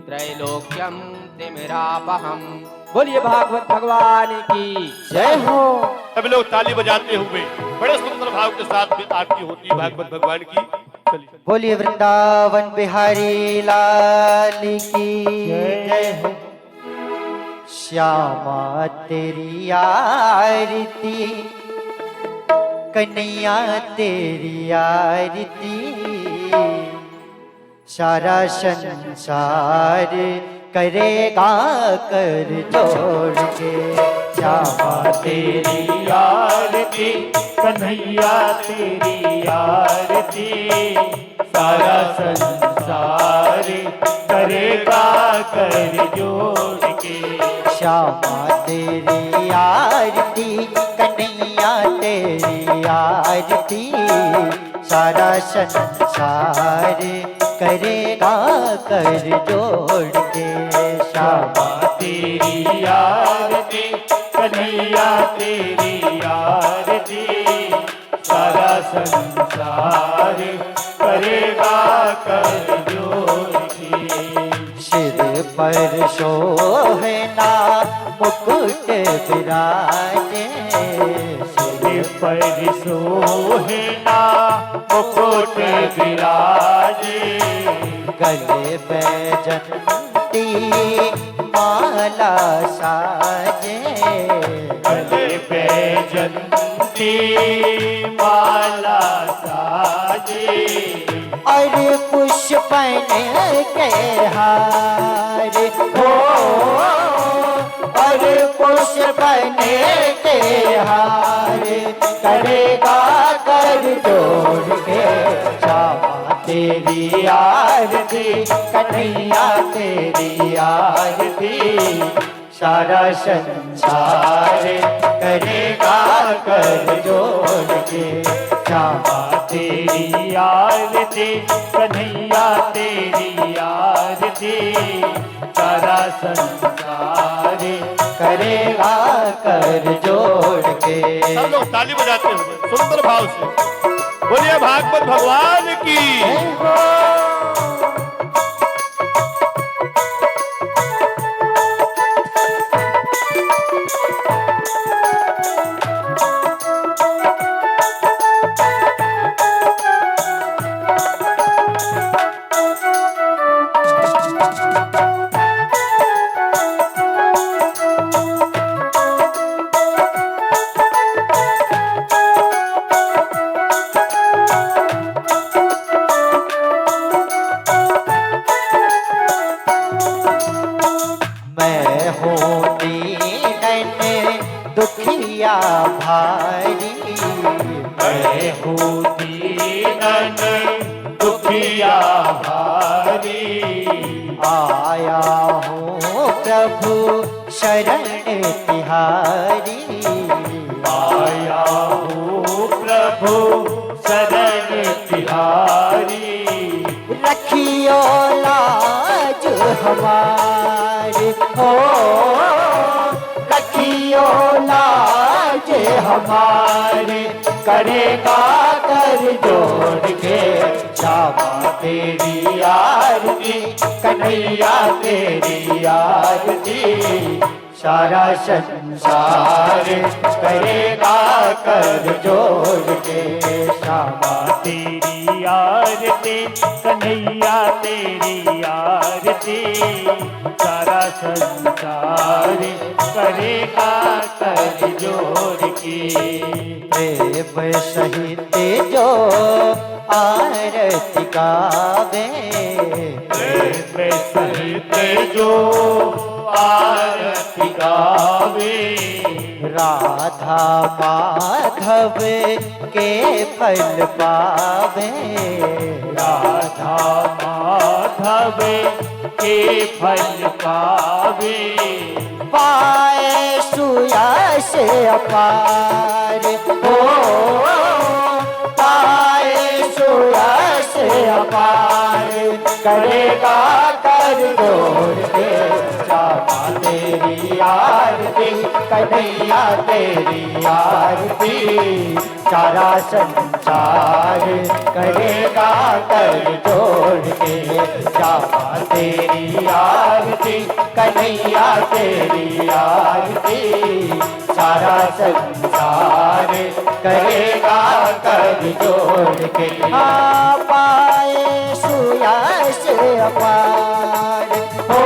त्रैलोक्यं तिमिरापहम्। बोलिए भागवत भगवान की जय हो। सभी लोग ताली बजाते हुए बड़े सुंदर भाव के साथ में आरती होती है भागवत भगवान की। चलिए बोलिए वृंदावन बिहारी लाल की जय हो। श्यामा तेरी आरती कन्हैया तेरी आरती सारा संसार करेगा कर जोड़ के। श्यामा तेरी आरती कन्हैया तेरी आरती सारा संसार करेगा कर जोड़ के। श्यामा तेरी आरती कन्हैया तेरी आरती सारा संसार करेगा कर जोड़ के। श्यामा तेरी आरती कन्हैया तेरी आरती सारा संसार करेगा कर जोड़ के। सिर पर शोभना मुकुट विराजे सिर पर सोहना मुकुट विराजे गले बैजंती माला साजे गले बैजंती माला साजे और पुष्पन के हार हो और पुष्पन के हार करेगा कर जोड़ के। श्यामा तेरी आरती कन्हैया तेरी आरती सारा संसार करेगा कर जोड़ के। श्यामा तेरी आरती कन्हैया तेरी आरती सारा संसार करेगा कर जोड़ के। सब लोग ताली बजाते हुए सुंदर भाव से बोलिए भागवत भगवान की। मैं हूँ दीन दुखिया भारी मैं हूँ दीनन दुखिया भारी आया हूँ प्रभु शरण तिहारी आया हमारे करेगा कर जोड़ के श्यामा तेरी आरती कन्हैया तेरी आरती सारा संसार करेगा कर जोड़ के श्यामा तेरी आरती कन्हैया तेरी आरती सारा संसार करेगा कर जोड़ के प्रेम सहित जो आरती गावे प्रेम सहित जो आरती गावे राधा माधव के फल पावे राधा माधव के फल पावे पाए सुयश अपार हो पाए सुयश अपार करेगा कर जोड़ के श्यामा तेरी आरती कन्हैया तेरी आरती सारा संसार करेगा कर जोड़ के श्यामा तेरी आरती कन्हैया तेरी आरती सारा संसार करेगा कर जोड़ के पाए सुयश अपार हो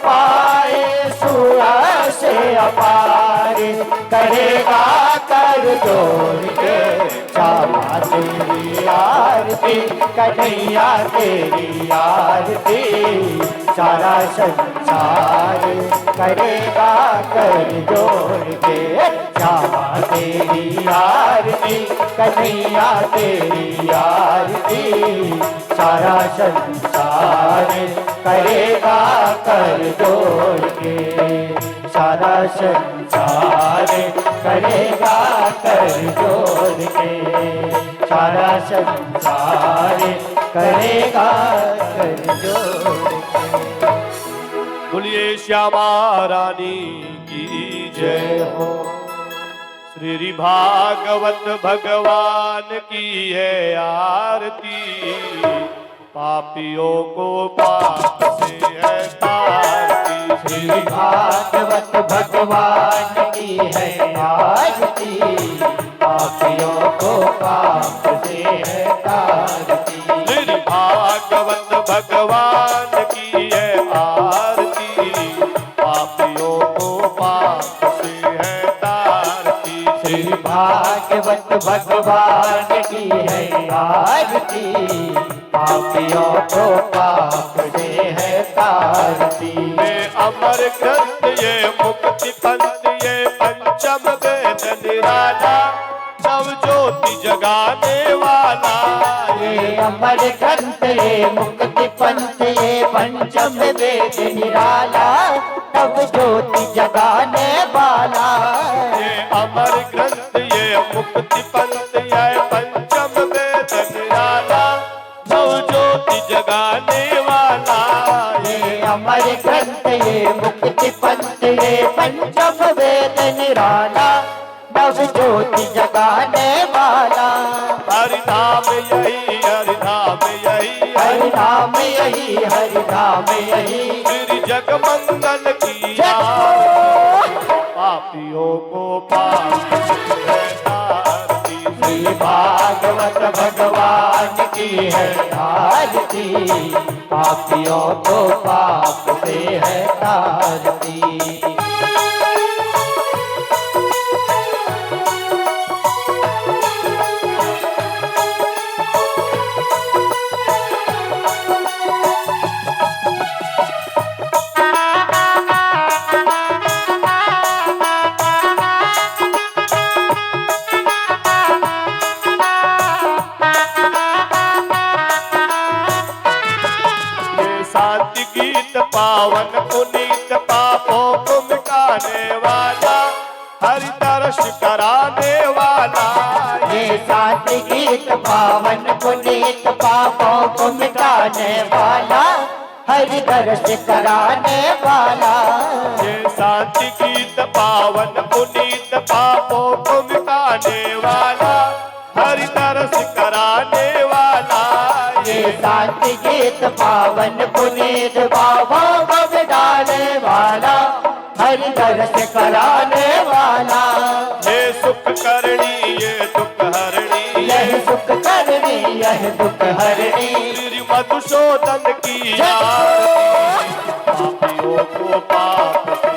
पाए सुयश अपार करेगा कर जोड़ के श्यामा तेरी आरती कन्हैया तेरी आरती सारा संसार करेगा कर जोड़ के श्यामा तेरी आरती कन्हैया तेरी आरती सारा संसार करेगा कर जोड़ के सारा संसार करेगा कर जोड़ के सारा संसार करेगा कर जोड़ के बोलिए श्यामा रानी की जय हो। श्री भागवत भगवान की है आरती पापियों को पाप से है तारती। श्री भागवत भगवान की है आरती पापियों को पाप से है तारती। श्री भागवत भगवान की है आरती पापियों को पाप से है तारती। श्री भागवत भगवान की है आरती पापियों को पाप से है तारती। ये अमर ग्रंथ ये मुक्ति पंथ ये पंचम वेद निराला नव ज्योति जगाने वाला। ये अमर ग्रंथ ये मुक्ति पंथ ये पंचम वेद निराला तब ज्योति जगाने वाला। ये अमर ग्रंथ ये मुक्ति पंथ ये पंचम वेद निराला नव ज्योति जगाने वाला। ये अमर ग्रंथ ये मुक्ति पंथ ये पंचम वेद निराला नव ज्योति जगाने वाला। हरि नाम यही हरि नाम यही हरि नाम यही हरि नाम यही श्री जग मंगल की पापियों को पाप से है तारती। श्री भागवत भगवान की है आरती पापियों को पाप से है तारती। शांति गीत पावन पुनीत पापों को मिटाने वाला हरि दर्श कराने वाला। ये शांति गीत पावन पुनीत पापों को मिटाने वाला हरि दर्श कराने वाला। ये शांति गीत पावन पुनीत पापों को मिटाने वाला, हरि तरस कराने वाला। ये शांति गीत पावन पुनीत पापों को मिटाने वाला, हरि दर्श कराने वाला। ये सुख करणी ये दुख हरणी, यह सुख करनी यह दुख हरणी। श्री मधुसूदन की आरती, पापियों को पाप से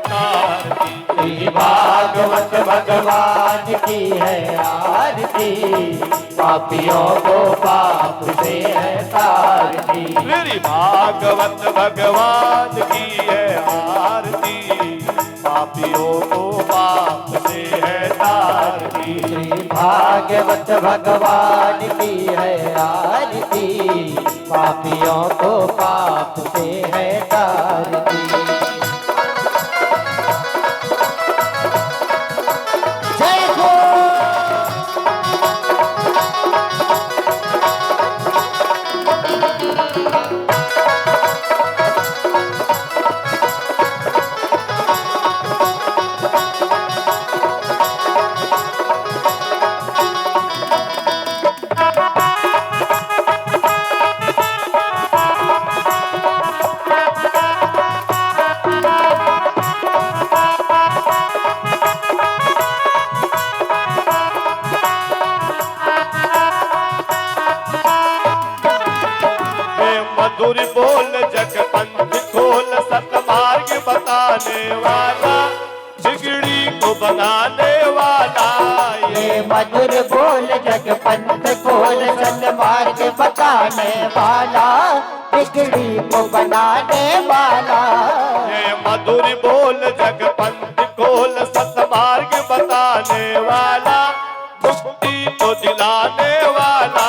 तारती। श्री भागवत भगवान की है आरती, पापियों को पाप से है तारती। श्री भागवत भगवान की है आरती, पापियों को पाप से है तारती। श्री भागवत भगवान की है आरती, पापियों को पाप से है तारती। जय हो। मधुर बोल जग पंथ खोल, सतमार्ग बताने वाला, बिगड़ी को बनाने वाला। ये मधुर बोल जग पंथ खोल, सन्मार्ग बताने वाला, बिगड़ी को बनाने वाला। ये मधुर बोल जग पंथ खोल, सतमार्ग बताने वाला, मुक्ति को दिलाने वाला।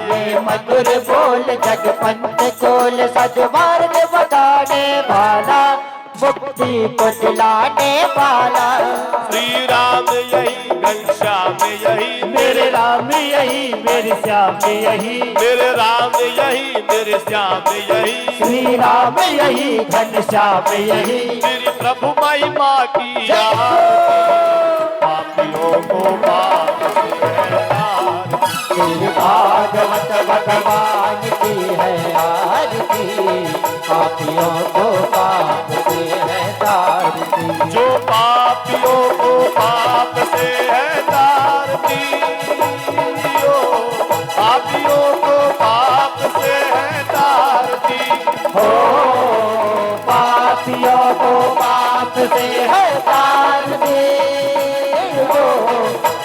ये मधुर बोल जग पंथ खोल, सद्मार्ग बताने वाला, मुक्ति को दिलाने वाला। श्री राम यही घनश्याम यही, मेरे राम यही मेरे श्याम यही। मेरे राम यही मेरे श्याम यही। श्री राम यही घनश्याम यही। श्री प्रभु महिमा की पापियों को पाप से तारती। श्री भागवत भगवान की है आरती, पापियों को पाप से है तारती। जो पापियों को पाप से है तारती, ओ पापियों को पाप से है तारती। हो पापियों को पाप से है तारती, हो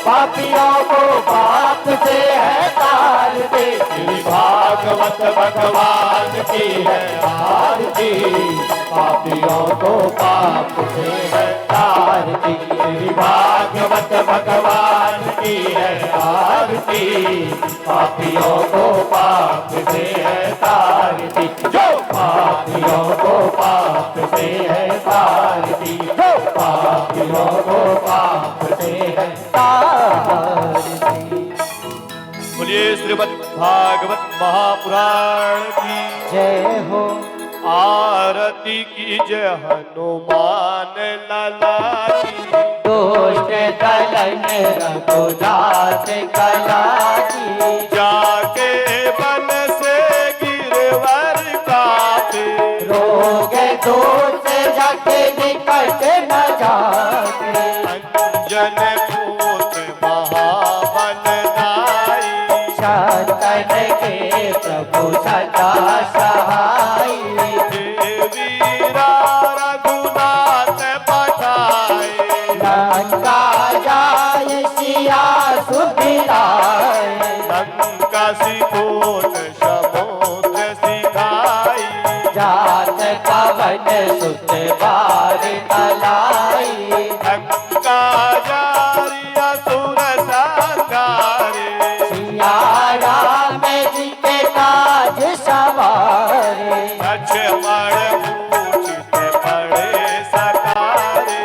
पापियों को पाप से है तारती। श्री भागवत भगवान की है आरती, पापियों को पाप से है तारती। श्री भागवत भगवान की है आरती, पापियों को पाप से है तारती। जो पापियों को पाप से है तारती, जो पापियों को पाप से है तारती। बोलिए श्रीमद् भागवत महापुराण की जय हो। आरती की जय हनुमान लाला की। दुष्ट दलन रघुनाथ कला की। जाके बन से गिरवर कापे, रोग दोष जग निकट न जाके। अंजन पुत्र महाबल दाई, शतन के प्रभु सदा सहाय। वीरा रघुनाथ पठाए, लंका जाय सिया सुधिराय। लंका सिकोट समुद्र सिखाई, जात पवन सुत बार तलाई। लंका जारी असुर संहारे, सिया राम जी के काज सवारे। लक्ष्मण पूछित पड़े सकारे,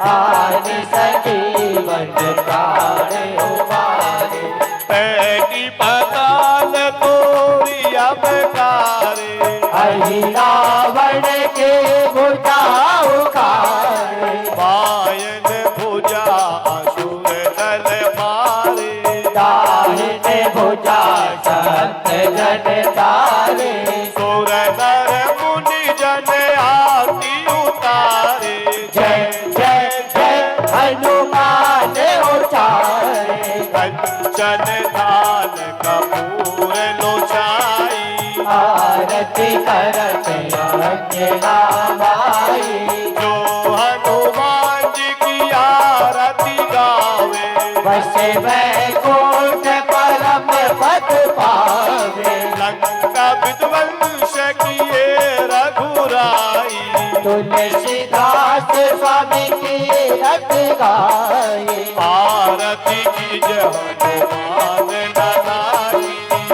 आन संजीवन प्राण उबारे। पैनी पताल तोरी अबकारे, अहि रावण के बुझा उखारे। पूजा संत जन तारे, सुर नर मुनि जन आरती उतारे। जय जय जय हनुमान उचारे, कंचन थाल कपूर लोचाई, आरती करत अंजना माई, जो हनुमान जी की आरती गावे, बसे वैकुंठ परम पद पावे, लंका विध्वंस किए रघुराई, तुलसीदास स्वामी की रत गाए, आरती की जय हनुमान ननाई,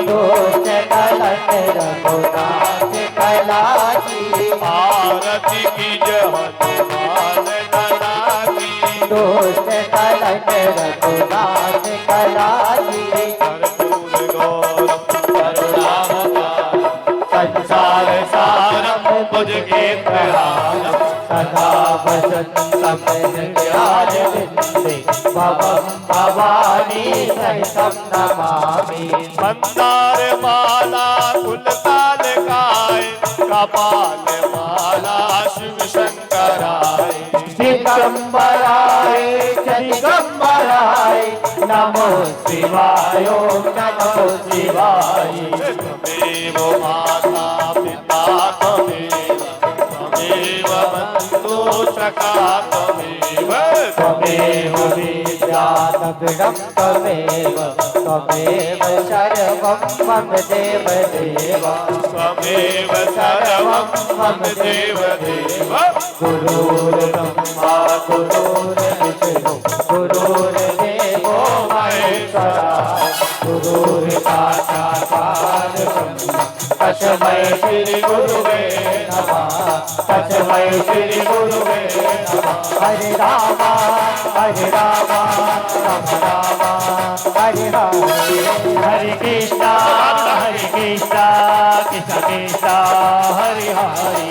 दोष कलट रघुनाथ कला की, आरती की जय हनुमान ननाई, दोष कलट रघुनाथ कला की, कर्पूर गौरम करुणावतारम, संसार सारम भुजगेन्द्रहारम, सदा वसंतम हृदयारविंदे, भवं भवानी सहितं नमामि, मंदार माला गुलताल गाय, कपाल माला शिव शंकराय, दिगंबराय दिगंबराय, नमो शिवाय ओम नमो शिवाय, त्वमेव माता पिता त्वमेव बन्धु सखा त्वमेव, त्वमेव विद्या द्रविणं त्वमेव, त्वमेव सर्वं मम देव देव, त्वमेव सर्वं मम देव देव, गुरुर्ब्रह्मा गुरुर्विष्णु गुरुर्देवो महेश्वरा, गुरुर्साक्षात् परब्रह्म तस्मै श्री गुरुवे नमः, तस्मै श्री गुरुवे नमः। हरे राम राम राम हरे हरे, हरे कृष्णा कृष्ण कृष्ण हरे हरे,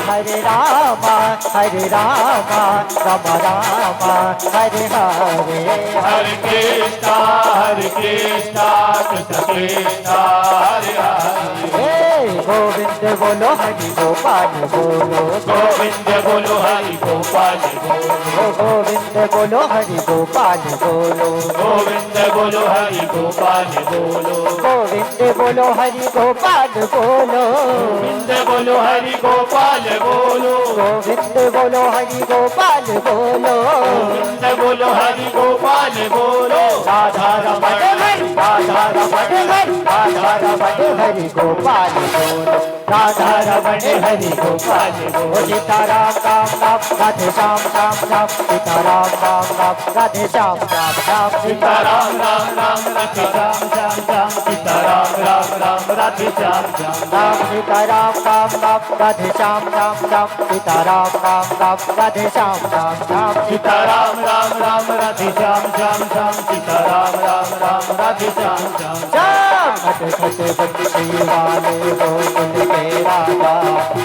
हरे राम राम राम हरे हरे, हरे कृष्णा कृष्ण कृष्ण हरे हरे, हे गोविंद बोलो हरि गोपाल बोलो, गोविंद बोलो हरि गोपाल बोलो, गोविंद बोलो हरि गोपाल बोलो, गोविंद बोलो हरि गोपाल बोलो, गोविंद बोलो हरि गोपाल बोलो, गोविंद बोलो हरि गोपाल बोलो, गोविंद बोलो हरि गोपाल बोलो, गोविंद बोलो हरि गोपाल बोलो, राधा रमण हरि राधा रमण हरि राधा रमण हरि गोपाल बोलो, राधा रमण हरि गोपाल बोलो, सीताराम राम राम राधे श्याम राम राम, सीताराम राम राम राधे श्याम राम राम, सीताराम राम राम राधे श्याम श्याम श्याम, सीताराम राम राम राधे श्याम श्याम राम सीताराम राम राम राधे श्याम राम राम, सीताराम राम राम राधे श्याम राम राम, सीताराम राम राम राधे श्याम श्याम श्याम, सीताराम राम राम राधे श्याम श्याम श्याम खट खट बंसी वाले गोकुल के राजा,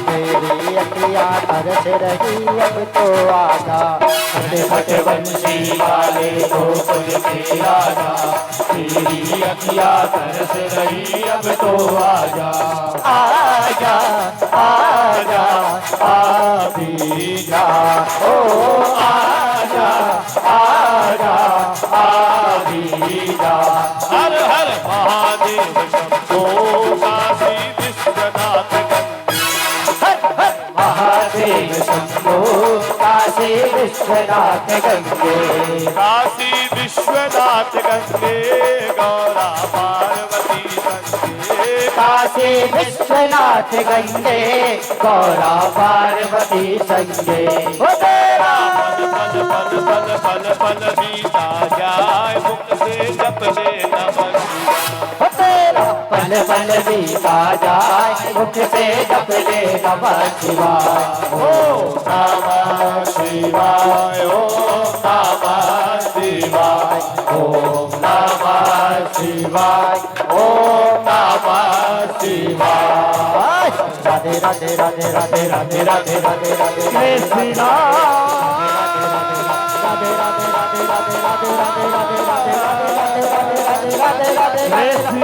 मेरी अखियाँ तरस रही अब तो आजा, खट खट बंसी वाले गोकुल के राजा, तेरी अखियाँ तरस रही अब तो आजा, आजा आजा आ भी जा, ओ आजा आजा आ भी जा, हर हर महादेव शंभो काशी विश्वनाथ गंगे, हर हर महादेव शंभो काशी विश्वनाथ गंगे, काशी विश्वनाथ गंगे, गौरा पार्वती संगे, काशी विश्वनाथ गंगे, गौरा पार्वती संगे, ओ तेरा पल पल पल पल पल बीता जाए, मुख से जप ले नमः शिवाय, ओ तेरा पल पल बीता जाए, मुख से जप ले नमः शिवाय, ओ नमः शिवाय, ओ नमः शिवाय, ओम नमः शिवाय, ओम नमः शिवाय, राधे राधे राधे राधे राधे राधे राधे राधे कृष्ण, राधे राधे राधे राधे राधे राधे राधे राधे राधे राधे राधे राधे राधे कृष्ण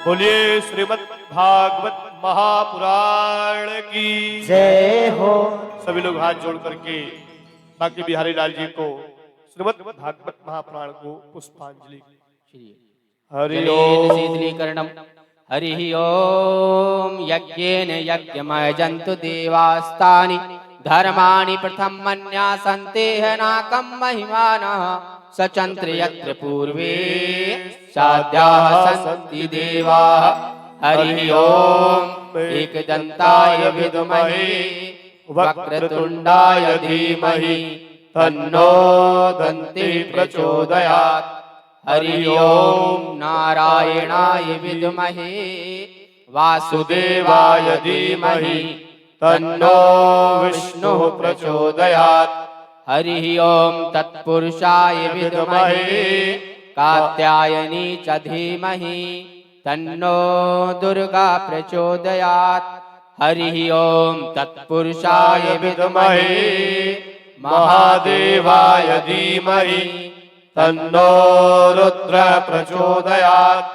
बोलिए श्रीमद् भागवत महापुराण की जय हो। सभी लोग हाथ जोड़ करके बाकी बिहारी लाल जी को श्रीमद् भागवत महापुराण को पुष्पांजलि। हरि जलेन ओम। शीतलीकरणम। हरि ओम। यज्ञेन यज्ञमयजन्तु देवास्तानि धर्माणि प्रथमन्यासन्ते नाकं महिमानः सचन्त्र यत्र पूर्वे साध्याः सन्ति देवाः। हरि ओम। एकदन्ताय विद्महे वक्रतुण्डाय धीमहि तन्नो दन्ति प्रचोदयात्। हरि ओम। नारायणाय विद्महे वासुदेवाय धीमहि तन्नो विष्णुः प्रचोदयात्। हरि ओम। तत्पुरुषाय विद्महे कात्यायनी च धीमहि तन्नो दुर्गा प्रचोदयात्। हरि ओम। तत्पुरुषाय विद्महे महादेवाय धीमहि तन्नो रुद्र प्रचोदयात्।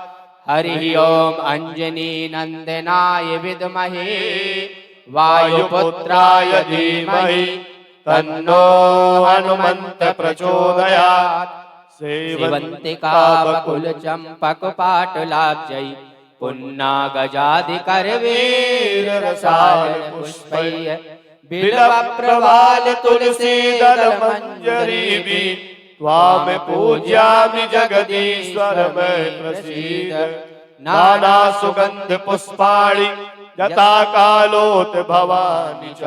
हरि ओम। अंजनी नंदनाय विद्महे वायुपुत्राय धीमहि तन्नो हनुमन्त प्रचोदयात्। सेवन्तिका बकुल चंपक पाटलाब्जै पुन्नागजादिकरवीर रसायन पुष्पैः बिल्व प्रवाल तुलसी दल मंजरी त्वाम पूज्यामि जगदीश्वर मैं प्रसीद। नाना सुगंध पुष्पाणि यथा कालोत भवानि च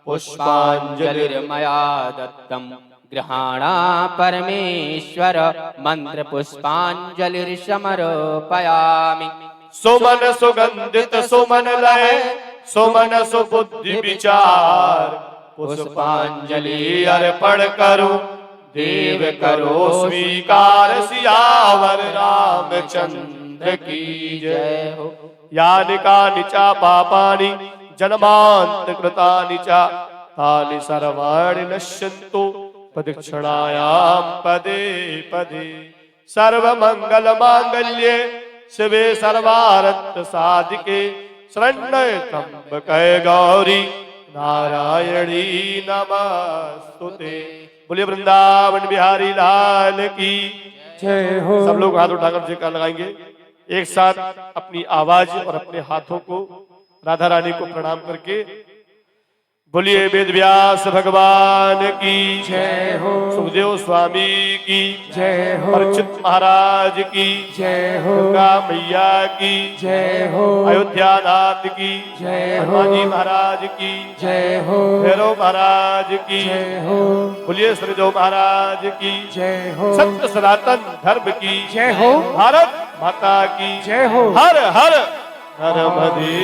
पुष्पांजलिर्मया दत्तं गृहाणा परमेश्वर मंत्र पुष्पांजलिर्समर्पयामि। सुमन सुगंधित सुमन लय सुमन सुबुद्धि विचार पुष्पांजलि अर्पण करो देव करो स्वीकार। सियावर रामचंद्र की जय हो। यानि कानि च पापानि जन्मांत कृतानि च तानि सर्वाणि नश्यन्तु प्रदक्षिणायां पदे पदे। सर्वमंगल मांगल्ये शिवे सर्वार्थ साधिके शरण्ये त्र्यंबके गौरी नारायणी नमस्तुते। बोलिए वृंदावन बिहारी लाल की जय हो। सब लोग हाथ उठाकर जयकार लगाएंगे एक साथ अपनी आवाज और अपने हाथों को राधा रानी को प्रणाम करके। बोलिए वेद व्यास भगवान की जय हो। सुखदेव स्वामी की जय हो। परीक्षित महाराज की जय हो। गंगा मैया की जय हो। अयोध्या नाथ की जय हो। हनुमान जी महाराज की जय हो। भैरव महाराज की जय हो। बोलिए श्रीदेव महाराज की जय हो। सत्य सनातन धर्म की जय हो। भारत माता की जय हो। हर हर नर्मदे